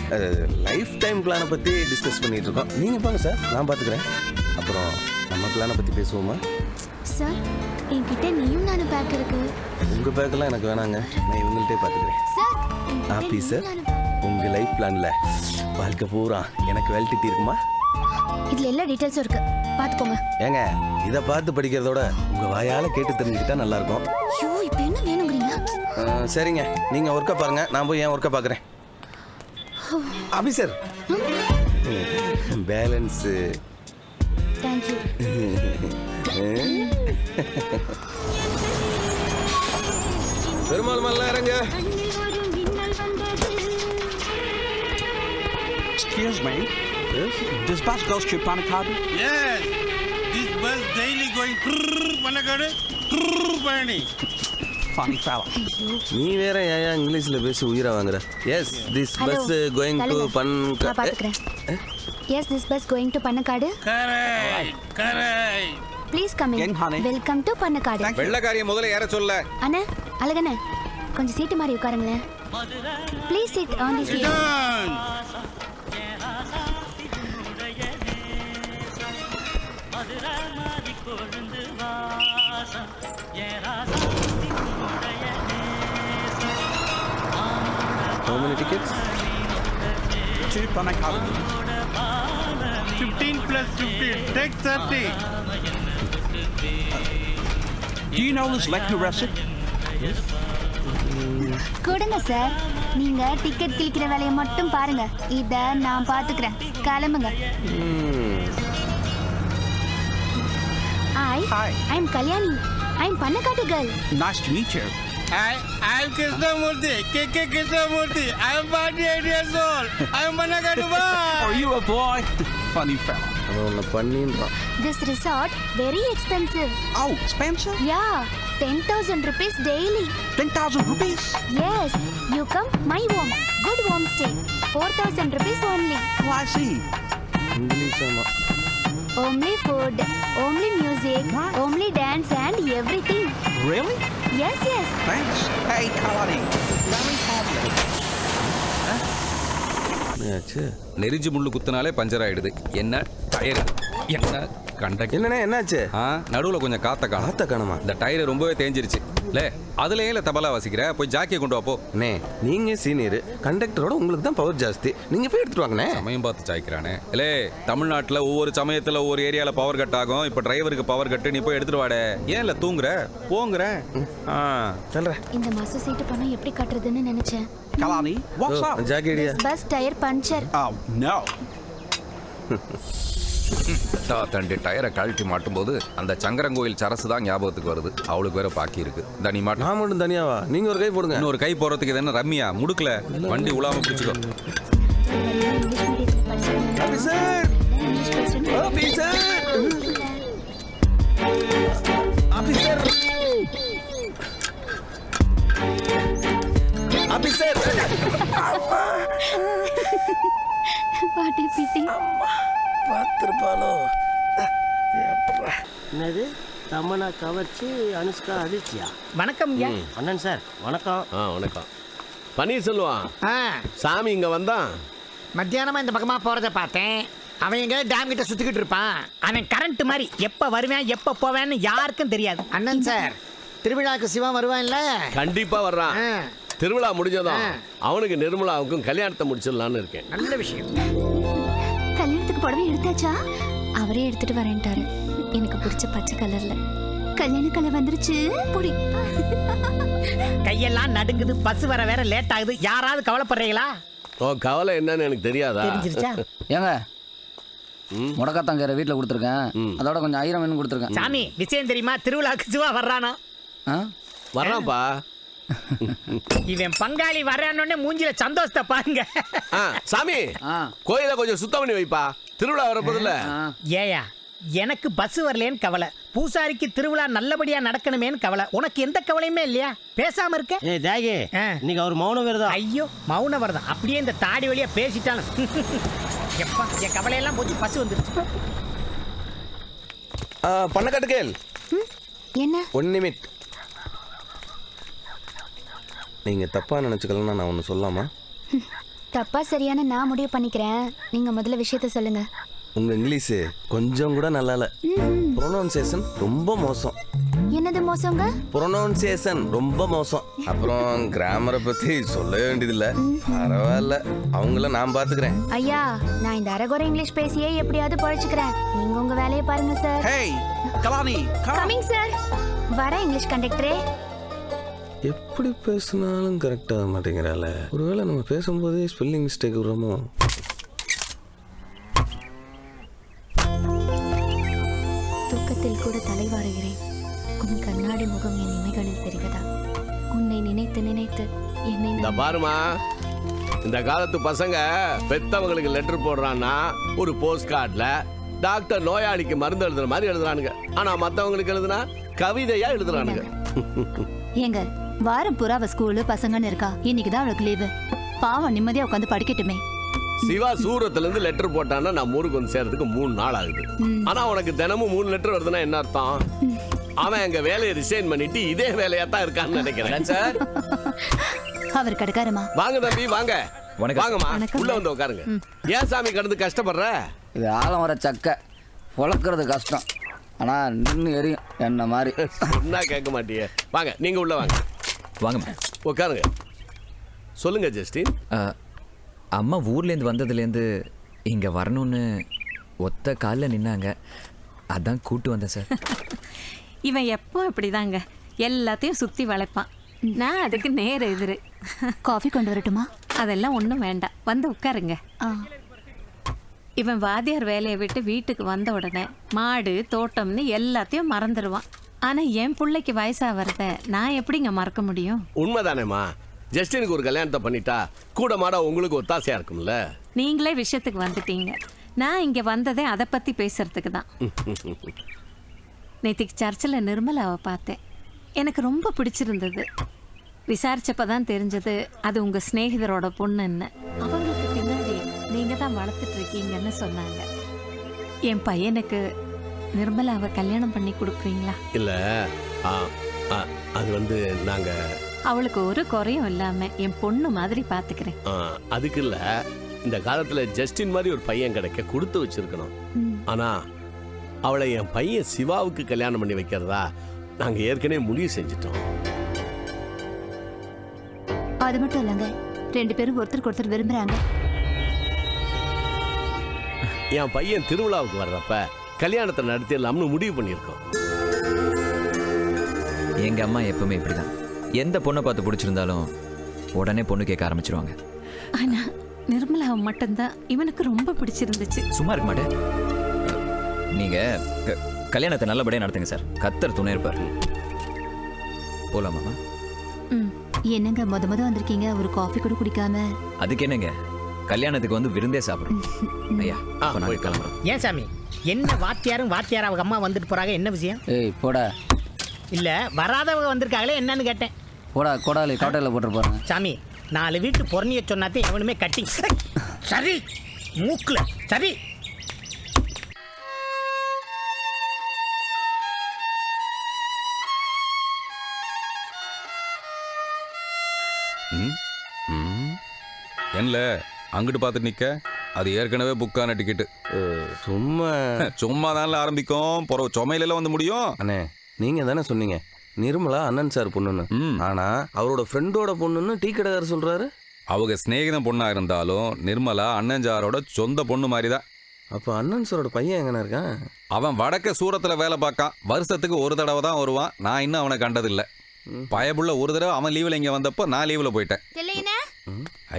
லைஃப் டைம் பிளானை பத்தி டிஸ்கஸ் பண்ணிட்டு இருக்கோம். நீங்க போங்க சார், நான் பாத்துக்கிறேன். அப்புறம் நம்ம பிளானை பத்தி பேசுவோமா? சார் என்கிட்ட நீயும் நானும் பேக் இருக்கு. உங்க பேக்கெல்லாம் எனக்கு வேணாங்க, நான் இவங்கள்ட்டே பாத்துக்கிறேன். ஆபீசர், உங்க லைஃப் பிளான்ல வாழ்க்கை பூரா எனக்கு வேல்டிட்டி இருக்குமா? இதுல எல்லா டீடைல்ஸும் இருக்கு, பாத்துக்கோங்க. ஏங்க, இதை பார்த்து படிக்கிறதோட உங்க வாயால கேட்டு தெரிஞ்சுக்கிட்டா நல்லா இருக்கும். ஐயோ இப்போ என்ன வேணுங்கிறீங்க? சரிங்க, நீங்க ஒர்க்கை பாருங்க, நான் போய் என் ஒர்க்கை பார்க்குறேன். Officer, balance. தேங்க்யூ. பெருமாள் மல்ல இறங்க. Excuse me. Yes? This bus goes to Panakkadu? Yes, this bus daily going Panakkadu, Palani. Funny fella. நீ வேற ஏன் இங்கிலீஷ்ல பேசி உயிரை வாங்குற? Yes, this bus going to நான் பாத்துக்கிறேன். Yes, this bus going to Pannakadu. Correct. Please come in. Welcome to Pannakadu. வெள்ளக்காரிய முதல்ல ஏற சொல்ல. அண்ணா, அழகண்ணே, கொஞ்சம் சீட்டு மாதிரி உட்காருங்களேன். Please sit on the seat. How many tickets? To Panakkadu. 15 plus 15, take 30. Do you know this Lekna recipe? கொடுங்க சார், நீங்க டிக்கெட் கிளிக்கிற வேலையை மட்டும் பாருங்க, இத நான் பாத்துக்கிறேன். கிளம்புங்க. I'm Kalyani. I'm Panakkadu girl. Nice to meet you. I'm Krishnamurthy, KK Krishnamurthy. I'm 48 years old. I'm Panakkadu boy. Are you a boy? Funny fella. This resort very expensive. Oh, expensive? Yeah, 10,000 rupees daily. 10,000 rupees? Yes, you come my home. Good home stay. 4,000 rupees only. Oh, I see. English ஆமா. Only food, only music, only dance and everything. Really? Yes, yes. Thanks. Hey, Kalani. Very popular. நெரிஞ்சு முள்ளு குத்துனாலே பஞ்சர் ஆயிடுது. என்ன டயர், என்ன கண்டக்டர். என்னண்ணே, என்னாச்சு? நடுவில் கொஞ்சம் காத்த காணுமா? இந்த டயர் ரொம்பவே தேஞ்சிருச்சு. லே, அதுல ஏன் தபலா வாசிக்கிற? போய் ஜாக்கியை கொண்டு வாப்போ. அண்ணே, நீங்க சீனியர், கண்டக்டரோட உங்களுக்கு தான் பவர் ஜாஸ்தி, நீங்க போய் எடுத்துட்டு வாங்கண்ணே. சமயம் பார்த்து சாய்க்கிறானே. லே, தமிழ்நாட்டில் ஒவ்வொரு சமயத்தில் ஒவ்வொரு ஏரியாவில் பவர் கட் ஆகும். இப்போ டிரைவருக்கு பவர் கட்டு, நீ போய் எடுத்துட்டு வாடே. ஏன் இல்லை தூங்குற? போங்குறேன். சொல்றேன். இந்த மாசம் சீட்டு பணம் எப்படி கட்டுறதுன்னு நினைச்சேன். Kalani, what's up? ஜாக்கெடியா? Bus tire puncture. Oh, no. தண்டி டயரை கழட்டி மாட்டும் போது அந்த சங்கரங்கோயில் சரசு தான் ஞாபகத்துக்கு வருது. அவளுக்கு வேற பாக்கி இருக்கு. தனி மாட்டு. நான் மட்டும் தனியாவா? நீங்க ஒரு கை போடுங்க. இன்னொரு கை போறதுக்கு இது என்ன ரம்மியா? முடுக்கல, வண்டி உலாம பிடிச்சிக்கோ. Officer, officer, officer, officer. பாட்டி பிட்டி. பார்த்திருப்பாளோ? என்னது தமனா கவர்ச்சி அனுஷ்கா அதிர்ச்சியா? வணக்கம் ஐயா. அண்ணன் சார் வணக்கம். வணக்கம். பன்னீர்செல்வம், சாமி இங்க வந்தான். மத்தியானமா இந்த பக்கமா போறத பார்த்தேன். அவன் எங்க டேம் கிட்ட சுத்திக்கிட்டு இருப்பான். அவன் கரண்ட் மாதிரி எப்ப வருவேன் எப்ப போவேன்னு யாருக்கும் தெரியாது. அண்ணன் சார், திருவிழாக்கு சிவா வருவான்ல? கண்டிப்பா வர்றான். திருவிழா முடிஞ்சதும் அவனுக்கு நிர்மலாவுக்கும் கல்யாணத்தை முடிச்சிடலான்னு இருக்கேன். நல்ல விஷயம். கல்யாணத்துக்கு புடவை எடுத்தாச்சா? அவரே எடுத்துட்டு வரேன்ட்டாரு. எனக்கு பிடிச்ச பச்சை கலர்ல. கல்யாண கலை வந்துருச்சு. புடி. கையெல்லாம் நடுங்குது. பஸ் வர வேற லேட் ஆகுது. யாராவது கவலைப்படுறீங்களா? ஓ, கவலை என்னன்னு எனக்கு தெரியாதா? தெரிஞ்சிருச்சா? ஏங்க, முடக்கத்தாங்கிற வீட்டில் கொடுத்துருக்கேன். அதோட கொஞ்சம் ஆயிரம் வேணும் கொடுத்துருக்கேன். சாமி, விஷயம் தெரியுமா? திருவிழாக்கு சிவா வர்றானா? வர்றான்ப்பா. இவன் பங்காளி வர்றானோடனே மூஞ்சில சந்தோஷத்தை பாருங்க. சாமி கோயில கொஞ்சம் சுத்தம் பண்ணி வைப்பா, திருவிழா வரப்போதில்ல. ஏயா எனக்கு பஸ் வரலேன்னு கவலை, பூசாரிக்கு திருவிழா நல்லபடியா நடக்கணுமேன்னு கவலை. உனக்கு எந்த கவலையுமே இல்லையா? பேசாம இருக்க. ஏய் தியாகி, இன்னைக்கு அவர் மௌன விரதம். ஐயோ மௌன விரதம். அப்படியே இந்த தாடி வழியா பேசிட்டாலும் எப்பா என் கவலையெல்லாம் போச்சு. பஸ் வந்துருச்சு. பண்ணக்காட்டு கேள். என்ன? 1 நிமிட். நீங்க தப்பா நினைச்சுக்கலன்னா நான் ஒன்று சொல்லாமா? தப்பா சரியான நான் முடிவு பண்ணிக்கிறேன். நீங்க முதல்ல விஷயத்த சொல்லுங்க. உங்க இங்கிலீஷ் கொஞ்சம் கூட நல்லா இல்ல. ப்ரொனவுன்சியேஷன் ரொம்ப மோசம். என்னது மோசங்க? ப்ரொனவுன்சியேஷன் ரொம்ப மோசம். அப்புறம் கிராமரை பத்தி சொல்ல வேண்டியதில்ல. பரவாயில்ல, அவங்கள நான் பாத்துக்கிறேன். ஐயா, நான் இந்த அரகுறை இங்கிலீஷ் பேசியே எப்படியாவது பழச்சுக்கிறேன். நீங்க உங்க வேலையை பாருங்க sir. Hey, Kalani, coming sir. வர இங்கிலீஷ் கண்டக்டரே. எப்படி பேசினாலும் கரெக்ட் ஆக மாட்டேங்கிறால. ஒருவேளை நம்ம பேசும்போதே ஸ்பெல்லிங் மிஸ்டேக் வருமோ? தூக்கத்தில் கூட தலைவாருகிறேன். உன் கண்ணாடி முகம் என் இமைகளில் தெரிவதா? உன்னை நினைத்து நினைத்து என்னை இந்த பாருமா, இந்த காலத்து பசங்க பெத்தவங்களுக்கு லெட்டர் போடுறான்னா ஒரு போஸ்ட் கார்டுல டாக்டர் நோயாளிக்கு மருந்து எழுதுற மாதிரி எழுதுறானுங்க. ஆனா மத்தவங்களுக்கு எழுதுனா கவிதையா எழுதுறானுங்க. ஏங்க வாரம் பூரா அவ ஸ்கூலு பசங்கன்னு இருக்கா, இன்னைக்குதான் அவளுக்கு லீவு. பாவம் நிம்மதியா உட்காந்து படிக்கட்டுமே. சிவா சூரத்துல இருந்து லெட்டர் போட்டான்னா நம்ம ஊருக்கு வந்து சேர்றதுக்கு 3 நாள் ஆகுது. ஆனா உனக்கு தினமும் 3 லெட்டர் வருதுன்னா என்ன அர்த்தம்? அவன் எங்க வேலையை ரிசைன் பண்ணிட்டு இதே வேலையா தான் இருக்கான்னு நினைக்கிறேன் சார். அவர் கடைக்காரமா? வாங்க தம்பி வாங்க. வாங்கம்மா, உள்ள வந்து உட்காருங்க. ஏன் சாமி கடந்து கஷ்டப்படுற? இது ஆழம் வர சக்கை பொழக்கிறது கஷ்டம், ஆனா நின்று எரியும் என்ன மாதிரி. சொன்னா கேட்க மாட்டியே. வாங்க, நீங்க உள்ள வாங்க. வாங்க உட்காருங்க. சொல்லுங்க ஜஸ்டின். அம்மா ஊர்லேருந்து வந்ததுலேருந்து இங்கே வரணும்னு ஒத்த காலில் நின்னாங்க, அதான் கூட்டு வந்தேன் சார். இவன் எப்போ இப்படிதாங்க எல்லாத்தையும் சுற்றி வளைப்பான். நான் அதுக்கு நேர எதிரு. காஃபி கொண்டு வரட்டுமா? அதெல்லாம் ஒன்றும் வேண்டாம், வந்து உட்காருங்க. இவன் வாத்தியார் வேலையை விட்டு வீட்டுக்கு வந்த உடனே மாடு தோட்டம்னு எல்லாத்தையும் மறந்துடுவான். ஆனால் என் பிள்ளைக்கு வயசாக வரத நான் எப்படிங்க மறக்க முடியும்? உண்மைதானேம்மா. ஜஸ்டினுக்கு ஒரு கல்யாணத்தை பண்ணிட்டா கூட மாட உங்களுக்கு ஒத்தாசையா இருக்கும்ல. நீங்களே விஷயத்துக்கு வந்துட்டீங்க. நான் இங்கே வந்ததே அதை பற்றி பேசுறதுக்கு தான். நேற்றுக்கு சர்ச்சில் நிர்மலாவை பார்த்தேன், எனக்கு ரொம்ப பிடிச்சிருந்தது. விசாரிச்சப்ப தான் தெரிஞ்சது அது உங்கள் சிநேகிதரோட பொண்ணுன்னு. அவங்களுக்கு பின்னாடி நீங்கள் தான் வளர்த்துட்டு இருக்கீங்கன்னு சொன்னாங்க. என் பையனுக்கு நிர்மலாவை கல்யாணம் பண்ணி கொடுக்குறீங்களா? இல்ல, அது வந்து நாங்க அவளுக்கு ஒரு குறையும் இல்லாம என் பொண்ணு மாதிரி பாத்துக்கிறேன். அதுக்கு இல்ல, இந்த காலத்துல ஜஸ்டின் மாதிரி ஒரு பையன் கிடைக்க கொடுத்து வச்சிருக்கணும். ஆனா அவளை என் பையன் சிவாவுக்கு கல்யாணம் பண்ணி வைக்கிறதா நாங்க ஏற்கனவே முடிவு செஞ்சிட்டோம். அது மட்டும் இல்லைங்க, 2 பேரும் ஒருத்தருக்கு ஒருத்தர் விரும்புறாங்க. என் பையன் திருவிழாவுக்கு வர்றப்ப கல்யாணத்தை நடத்திடலாம்னு முடிவு பண்ணியிருக்கோம். எங்கள் அம்மா எப்பவுமே இப்படிதான், எந்த பொண்ணை பார்த்து பிடிச்சிருந்தாலும் உடனே பொண்ணு கேட்க ஆரம்பிச்சிருவாங்க. ஆனா நிர்மலாவை மட்டும்தான் இவனுக்கு ரொம்ப பிடிச்சிருந்துச்சு. சும்மா இருக்க மாட்டேன். நீங்கள் கல்யாணத்தை நல்லபடியாக நடத்துங்க சார், கத்தர் துணை இருப்பார். போலாமாம்மா? என்னங்க முத வந்திருக்கீங்க, ஒரு காஃபி கூட குடிக்காம? அதுக்கு என்னங்க, கல்யாணத்துக்கு வந்து விருந்தே சாப்பிடும். ஐயா நாங்கள் கிளம்புறோம். ஏன் சாமி, என்ன வாத்தியார் அவங்க அம்மா வந்துட்டு போறாங்க, என்ன விஷயம்? ஏய் போடா. இல்ல வராதவங்க வந்திருக்காங்களே என்னன்னு கேட்டேன். போடா கோடாலி கோட்டையில் போட்டு போறாங்க. சாமி, 4 வீட்டு பொறணிய சொன்னாத்தே எவனுமே கட்டி சரி மூக்குல சரி. என்ன அங்கிட்டு பார்த்துட்டு நிற்க, அது ஏற்கனவே புக்கான டிக்கெட்டு. சும்மா தானே ஆரம்பிக்கும், பிறகு சுமையிலெல்லாம் வந்து முடியும். அண்ணே, நீங்க தானே சொன்னீங்க நிர்மலா அண்ணன் சார் பொண்ணுன்னு. ஆனா அவரோட ஃப்ரெண்டோட பொண்ணுன்னு டீ கடைக்காரர் சொல்றாரு. அவங்க சிநேகிதம் பொண்ணா இருந்தாலும் நிர்மலா அண்ணன் சாரோட சொந்த பொண்ணு மாதிரி தான். அப்போ அண்ணன் சாரோட பையன் எங்கண்ணா இருக்கான்? அவன் வடக்க சூரத்தில் வேலை பார்க்கான், வருஷத்துக்கு ஒரு தடவை தான் வருவான். நான் இன்னும் அவனை கண்டதில்லை. பயப்புள்ள ஒரு தடவை அவன் லீவில் இங்கே வந்தப்போ நான் லீவில் போயிட்டேன்.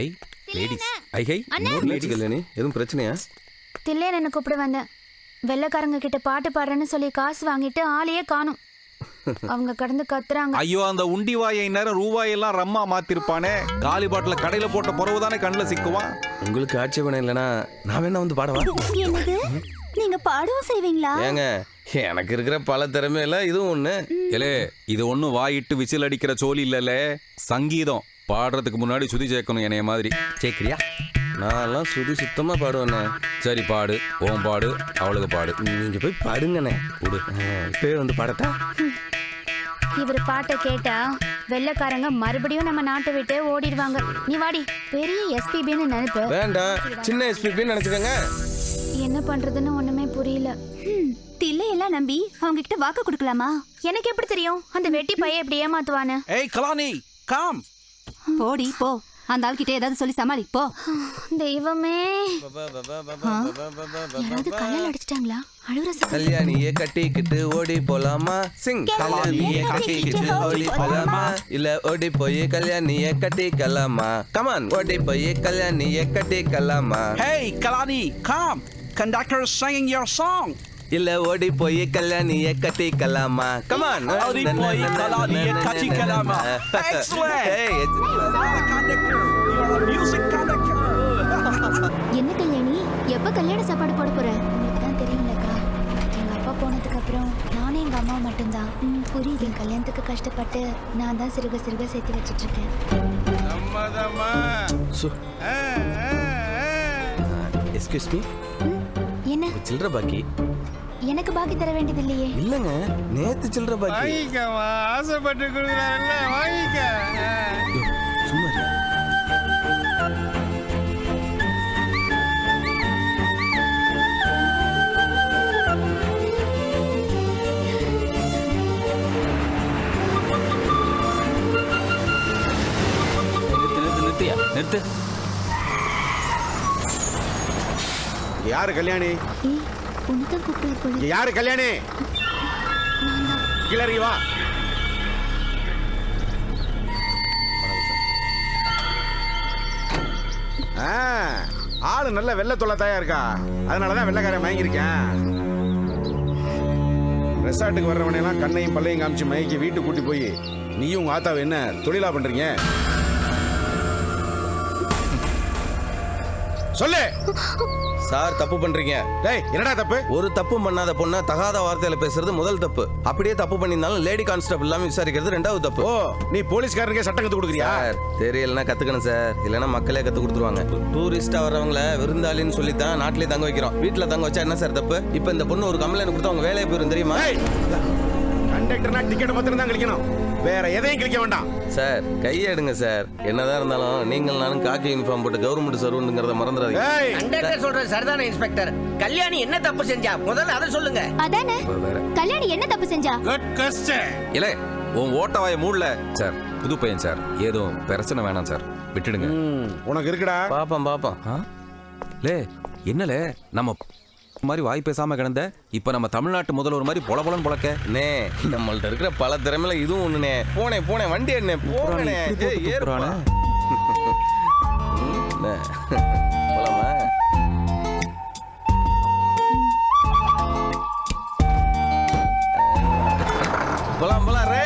ஐ லேடிஸ், ஐ ஹை லேடிஸ். கல்யாணி, எதுவும் பிரச்சனையா? தில்லையன் என்ன கூப்பிட வந்தேன். வெள்ளைக்காரங்க கிட்ட பாட்டு பாடுறேன்னு சொல்லி காசு வாங்கிட்டு ஆளையே காணும். அவங்க கடந்து கத்துறாங்க. ஐயோ அந்த உண்டி வாயை நேரம் ரூபாயெல்லாம் ரம்மா மாத்திருப்பானே. காலி பாட்டில கடையில போட்ட புறவு தானே கண்ணுல சிக்குவான். உங்களுக்கு ஆட்சேபணம் இல்லைன்னா நான் வேணா வந்து பாடவா? என்னது நீங்க பாடவும் செய்வீங்களா? ஏங்க எனக்கு இருக்கிற பல திறமையில இதுவும் ஒண்ணு. ஏலே இது ஒன்றும் வாயிட்டு விசில் அடிக்கிற சோலி இல்லைல்ல, சங்கீதம். பாடுறதுக்கு முன்னாடி சுதி சேர்க்கணும் என்னைய மாதிரி. கேட்குறியா? நான்லாம் சுதி சுத்தமா பாடுவேண்ணே. சரி பாடு, ஓம் பாடு, அவளுக்கு பாடு. நீங்க போய் பாடுங்கண்ணே. விடு, இப்பவே வந்து பாடட்டா? இவர் பாட்டை கேட்டா வெள்ளைக்காரங்க மறுபடியும் நம்ம நாட்டை விட்டு ஓடிடுவாங்க. நீ வாடி, பெரிய எஸ்பிபின்னு நினைப்பு. வேண்டாம், சின்ன எஸ்பிபின்னு நினைச்சுக்கோங்க. என்ன பண்றதுன்னு ஒண்ணுமே புரியல. தில்லையெல்லாம் நம்பி அவங்க கிட்ட வாக்கு கொடுக்கலாமா? எனக்கு எப்படி தெரியும் அந்த வெட்டி பையன் எப்படி ஏமாத்துவானு? ஏய் கலானி கம். போடி போ, அந்த ஆள்கிட்ட ஏதாவது சொல்லி சமாளி போ. தெய்வமே, யாராவது கல்லல் அடிச்சிட்டாங்களா? அழுகுற சத்தம். கல்யாணியை கட்டிக்கிட்டு ஓடி போலாமா? சிங். கல்யாணியை கட்டிக்கிட்டு ஓடி போலாமா? இல்ல ஓடி போய் கல்யாணியை கட்டிக்கலாமா? கமான், ஓடி போய் கல்யாணியை கட்டிக்கலாமா? Hey Kalani, come. Conductor is singing your song. இல்ல ஓடி போய் கல்யாணியை கட்டிக்கலாமா? கமான், ஓடி போய் கல்யாணியை கட்டிக்கலாமா? Excellent. Conductor, you're a music conductor. என்ன கல்யாணி, எப்ப கல்யாண சாப்பாடு போட போற? உங்களுக்கு தான் தெரியும்லக்கா, எங்க அப்பா போனதுக்கு அப்புறம் நானும் எங்க அம்மா மட்டும்தான். புரியுது. என் கல்யாணத்துக்கு கஷ்டப்பட்டு நான் தான் சிறுக சிறுக சேர்த்து வச்சிட்டு இருக்கேன். எஸ்கியூஸ் மீ, என்ன சில்லற பாக்கி? எனக்கு பாக்கி தர வேண்டியது இல்லையே. இல்லங்க, நேத்து சில்லற பாக்கி. வாங்கிக்கவா, ஆசைப்பட்டு கொடுக்குறாங்கல்ல, வாங்கிக்க. சும்மா இரு. நிறுத்தியா நிறுத்து. யாரு கல்யாணி? உனதான் கூப்பிட்டு யாரு கல்யாணி? கிளறி வா. ஆளு நல்ல வெள்ளை தொலைத்தாயா இருக்கா, அதனாலதான் வெள்ளைக்காரன் வாங்கியிருக்கேன். ரெசார்ட்டுக்கு வர்றவனையெல்லாம் கண்ணையும் பல்லையும் காமிச்சு மயக்கி வீட்டுக்கு கூட்டி போய் நீயும் உங்க ஆத்தாவை என்ன தொழிலா பண்றீங்க? சொல்லு. சார் தப்பு பண்றீங்க. டேய் என்னடா தப்பு? ஒரு தப்பு பண்ணாத பொண்ண தகாத வார்த்தையில பேசுறது முதல் தப்பு. அப்படியே தப்பு பண்ணிருந்தாலும் லேடி கான்ஸ்டபிள் இல்லாம விசாரிக்கிறது ரெண்டாவது தப்பு. ஓ, நீ போலீஸ்காரனுக்கே சட்டம் கத்து கொடுக்குறியா? சார் தெரியலன்னா கத்துக்கணும் சார், இல்லைன்னா மக்களே கத்து கொடுத்துருவாங்க. டூரிஸ்டா வர்றவங்கள விருந்தாளின்னு சொல்லித்தான் நாட்டிலே தங்க வைக்கிறோம். வீட்டுல தங்க வச்சா என்ன சார் தப்பு? இப்ப இந்த பொண்ணு ஒரு கம்ப்ளைண்ட் கொடுத்தா அவங்க வேலையை போயிரும் தெரியுமா? கண்டக்டர்னா டிக்கெட் மாத்திரம் தான் கிளிக்கணும், வேற எதையும் கிளிக்க வேண்டாம். சார் கையை எடுங்க சார். என்னதான் இருந்தாலும் நீங்கள் நானும் காக்கி யூனிஃபார்ம் போட்டு கவர்மெண்ட் சர்வன்ட்ங்கிறத மறந்துடாதீங்க. கண்டக்டர் சொல்றது சரிதானே இன்ஸ்பெக்டர்? கல்யாணி என்ன தப்பு செஞ்சா முதல்ல அதை சொல்லுங்க. அதானே, கல்யாணி என்ன தப்பு செஞ்சா? இல்ல உன் ஓட்டவாய மூடல சார். புது பையன் சார், ஏதோ பிரச்சனை வேணாம் சார், விட்டுடுங்க. உனக்கு இருக்குடா. பாப்போம் பாப்போம். லே என்னல நம்ம மாதிரி வாய் பேசாம கிடந்த இப்ப நம்ம தமிழ்நாட்டு முதல்வர் மாதிரி பொல பொலன்னு பொழக்க. நே நம்மள்ட்ட இருக்கிற பல திறமையில இதுவும் ஒண்ணுனே. போனே வண்டி என்ன போறனே. போலாமா? போலாம் ரே.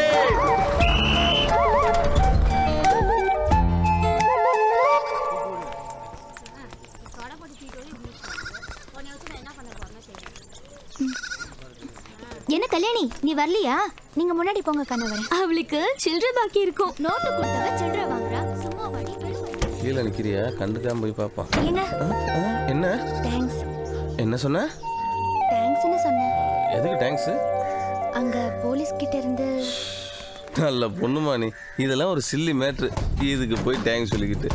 என்ன கல்யாணி, நீ வரலையா? நீங்க முன்னாடி போங்க, கண்ணவரேன். அவளுக்கு சில்லறை பாக்கி இருக்கும். நோட்டு கொடுத்தவ சில்லறை வாங்குறா. சும்மா வடி கீழே நிக்கிறியா? கண்டுக்காம போய் பாப்பா. ஏங்க என்ன தேங்க்ஸ். என்ன சொன்ன? தேங்க்ஸ்னு சொன்னேன். எதுக்கு தேங்க்ஸ்? அங்க போலீஸ் கிட்ட இருந்து. நல்ல பொண்ணுமா நீ. இதெல்லாம் ஒரு சில்லி மேட்ரு, இதுக்கு போய் தேங்க்ஸ் சொல்லிக்கிட்டு.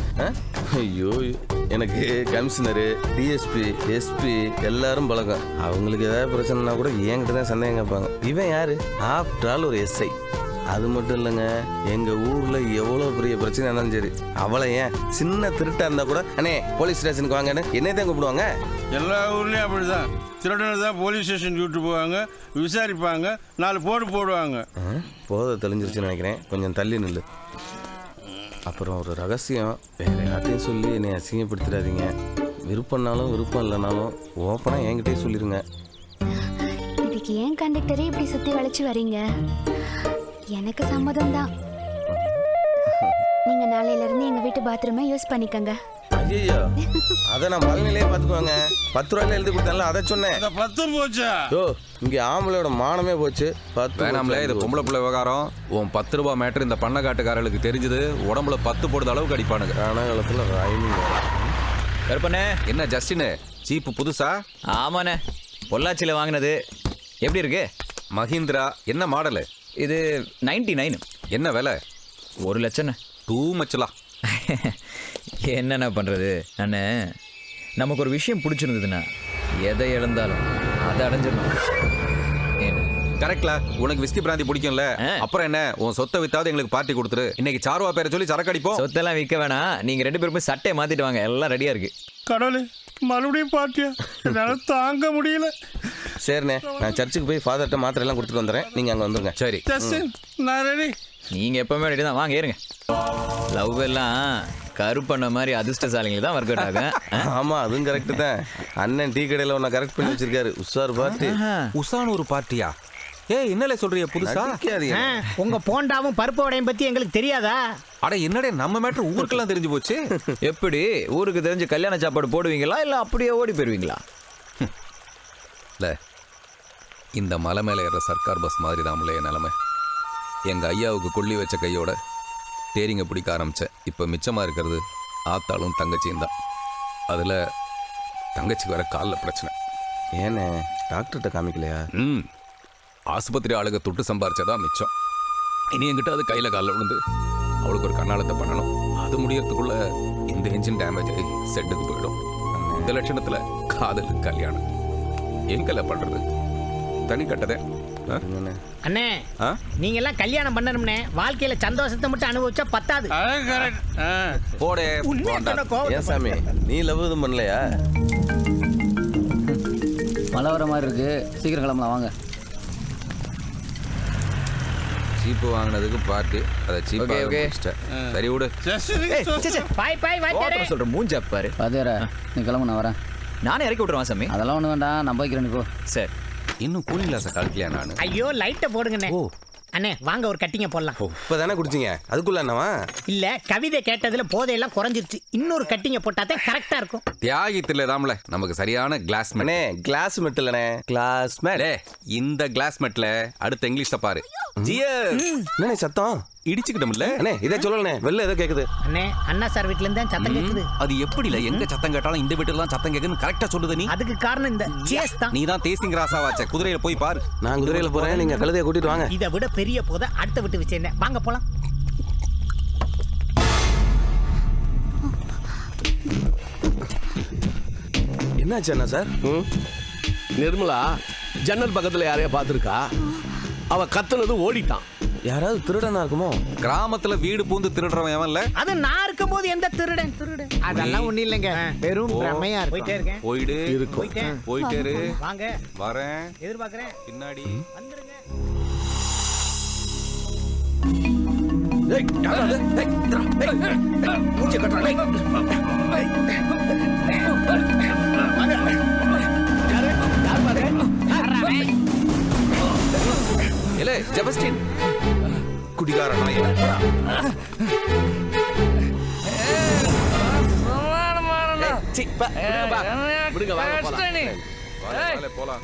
ஐயோ, எனக்கு கமிஷனரு, டிஎஸ்பி, எஸ்பி எல்லாரும் பழக்கம். அவங்களுக்கு ஏதாவது பிரச்சனைனா கூட என்கிட்ட தான் சந்தேகம் கேட்பாங்க. இவன் யாரு? ஆஃப்டர் ஆல் ஒரு எஸ்ஐ. அது மட்டும் இல்லைங்க, எங்க ஊர்ல எவ்வளவு பெரிய பிரச்சனை இருந்தாலும் சரி, அவளை ஏன் சின்ன திருட்டா இருந்தா கூட அண்ணே போலீஸ் ஸ்டேஷனுக்கு வாங்கன்னு என்னை தான் கூப்பிடுவாங்க. எல்லா ஊர்லயும் அப்படிதான். திருடனை தான் போலீஸ் ஸ்டேஷன் கூப்பிட்டு போவாங்க, விசாரிப்பாங்க, 4 போடு போடுவாங்க. போதை தெளிஞ்சிருச்சுன்னு நினைக்கிறேன், கொஞ்சம் தள்ளி நில்லு. அப்புறம் ஒரு ரகசியம், வேற யார்ட்டையும் சொல்லி என்னை அசிங்கப்படுத்திடாதீங்க. விருப்பம்னாலும் விருப்பம் இல்லைனாலும் ஓப்பனாக என்கிட்டயே சொல்லிடுங்க. இது நாளைக்கு ஏன் கண்டக்டரே இப்படி சுத்தி வளைச்சு வரீங்க? எனக்கு சம்மதம் தான். நீங்க நாளையில இருந்து எங்க வீட்டு பாத்ரூமை யூஸ் பண்ணிக்கங்க. ஐயோ அதை நான் பழனிலே பார்த்துக்குவாங்க. 10 ரூபாயில எழுதி கொடுத்தால அதை சொன்னேன். 10 போச்சா? ஓ இங்க ஆம்பளையோட மானமே போச்சு. 10 வேணாம்ல, இது பொம்பளை பிள்ளை விவகாரம். உன் 10 ரூபாய் மேட்ரு இந்த பண்ணை காட்டுக்காரர்களுக்கு தெரிஞ்சது உடம்புல 10 போடுற அளவுக்கு அடிப்பானுங்க. காலத்துல கருப்பண்ணே, என்ன ஜஸ்டின் சீப்பு புதுசா? ஆமாண்ணே, பொள்ளாச்சியில் வாங்கினது. எப்படி இருக்கு? மஹிந்திரா. என்ன மாடலு? இது 99. என்ன விலை? 1 லட்சம். டூ மச்சலாம். என்னென்ன பண்ணுறது அண்ணே, நமக்கு ஒரு விஷயம் பிடிச்சிருந்ததுன்னா எதை இழந்தாலும் அதை அடைஞ்சிடணும். கரெக்ட்ல. உனக்கு விஸ்கி பிராந்தி பிடிக்கும்ல, அப்புறம் என்ன, உன் சொத்தை வித்தாவது எங்களுக்கு பார்ட்டி கொடுத்துரு. இன்னைக்கு சார்வா பேரை சொல்லி சரக்கு அடிப்போம். சொத்தெல்லாம் விற்க வேணாம், நீங்கள் 2 பேரும் போய் சட்டையை மாற்றிட்டு வாங்க, எல்லாம் ரெடியாக இருக்கு. கடவுளே, மறுபடியும் பார்ட்டியா? என்னால் தாங்க முடியல. சரிண்ணே, நான் சர்ச்சுக்கு போய் ஃபாதர்கிட்ட மாத்திரை எல்லாம் கொடுத்துட்டு வந்துடுறேன். நீங்கள் அங்கே வந்துருங்க. சரி, நான் ரெடி. நீங்கள் எப்பவுமே ரெடி தான், வாங்க ஏறுங்க. லவ் எல்லாம் கருப்பண்ண மாதிரி அதிர்ஷ்டசாலிங்களுக்கு தான் ஒர்க் அவுட் ஆகும். ஆமா அதுவும் கரெக்ட் தான். அண்ணன் டீ கடையில் ஒன்று கரெக்ட் பண்ணி வச்சிருக்காரு. உஷார் பார்ட்டி. உஷான் ஒரு பார்ட்டியா? ஏய் என்னலே சொல்றிய புதுசா? உங்க போண்டாவும் பருப்பு வடையும் பத்தி எங்களுக்கு தெரியாதா? அட என்னடே, நம்ம மேட்டர் ஊருக்கெல்லாம் தெரிஞ்சு போச்சு. எப்படி ஊருக்கு தெரிஞ்சு கல்யாண சாப்பாடு போடுவீங்களா இல்லை அப்படியே ஓடி போயிருவீங்களா? இல்லை, இந்த மலை மேலே ஏற சர்க்கார் பஸ் மாதிரி தான் என் நிலைமை. எங்கள் ஐயாவுக்கு கொள்ளி வச்ச கையோட தேரிங்க பிடிக்க ஆரம்பித்தேன். இப்போ மிச்சமாக இருக்கிறது ஆத்தாளும் தங்கச்சியும் தான். அதில் தங்கச்சிக்கு வேற காலில் பிரச்சனை. ஏண்ணே, டாக்டர்கிட்ட காமிக்கலையா? ஆஸ்பத்திரி ஆளுக தொட்டு சம்பாரிச்சதான் மிச்சம். இனி என்கிட்ட அது கையில் காலில் விழுந்து அவளுக்கு ஒரு கண்ணாலத்தை பண்ணணும். அது முடியறதுக்குள்ள இந்த என்ஜின் டேமேஜ் ஆகி செட்டுக்கு போயிடும். இந்த லட்சணத்தில் காதல் கல்யாணம் எங்கல்ல பண்ணுறது? தனி கட்டதே. அண்ணே, நீங்க எல்லாம் கல்யாணம் பண்ணணும்னே, வாழ்க்கையில சந்தோஷத்தை மட்டும் அனுபவிச்சா பத்தாது. போடே. ஏன் சாமி, நீ லவ் எதுவும் பண்ணலையா? மழை வர மாதிரி இருக்கு, சீக்கிரம் கிளம்பலாம் வாங்க. சீப்பு வாங்கினதுக்கு பார்ட்டி, அதை சீப்பாக சரி விடு. பாய் பாய் வாய் சொல்ற மூஞ்சா பாரு. பாத்தியாரா, நீ கிளம்பு, நான் வரேன். நானே இறக்கி விட்டுருவான் சாமி. அதெல்லாம் ஒன்றும் வேண்டாம், நான் போய்க்கிறேன். போ. சரி. இன்னும் கூலிங் கிளாஸை கழிக்கலையா நான்? ஐயோ லைட்டை போடுங்கண்ணே. அண்ணே வாங்க ஒரு கட்டிங்க போடலாம். இப்போ தானே குடிச்சிங்க, அதுக்குள்ள என்னவா? இல்ல, கவிதை கேட்டதுல போதையெல்லாம் குறைஞ்சிருச்சு. இன்னொரு கட்டிங்க போட்டாதான் கரெக்டா இருக்கும். தியாகித்துல தாம்ல நமக்கு சரியான கிளாஸ் மெட். கிளாஸ் மெட் இல்லனே, கிளாஸ் மெட். இந்த கிளாஸ் மெட்ல அடுத்த இங்கிலீஷ்ல பாரு. என்ன சத்தம்? இடிச்சுக்கிட்டோம்ல அண்ணே, இதை சொல்லணே, வெளில ஏதோ கேக்குது. அண்ணே, அண்ணா சார் வீட்ல இருந்தா சத்தம் கேக்குது. அது எப்படில எங்க சத்தம் கேட்டாலும் இந்த வீட்டுல தான் சத்தம் கேக்குதுன்னு கரெக்டா சொல்லுது நீ? அதுக்கு காரணம் இந்த சேஸ் தான். நீ தான் தேசிங் ராசா வாச்ச. குதிரையில போய் பாரு. நான் குதிரையில போறேன், நீங்க கழுதையை கூட்டிட்டு வாங்க. இதை விட பெரிய போத அடுத்த விட்டு வச்சிருந்தேன். வாங்க போலாம். என்னாச்சு அண்ணா சார்? நிர்மலா ஜன்னல் பக்கத்துல யாரையா பார்த்துருக்கா? அவ கத்துனது ஓடிட்டான். யாராவது திருடனா இருக்குமோ? கிராமத்துல வீடு பூந்து திருடுறவன் எவன்ல? அது நான் இருக்கும்போது எந்த திருடன்? அதெல்லாம் ஒண்ணு இல்லைங்க, வெறும் பிரமையா இருக்கு. போயிட்டே இருக்கேன். போயிட்டே இரு. வாங்க, வரேன். எதிர்பார்க்கறேன். பின்னாடி வந்துருங்க. ஏய் யாரா அது? ஏய் மூஞ்சி கட்டறா. ஏய் யார் பாரு? ஏலே ஜெபஸ்டின், குடிகார நாய். விடுங்க வாங்க போலாம். போலாம்.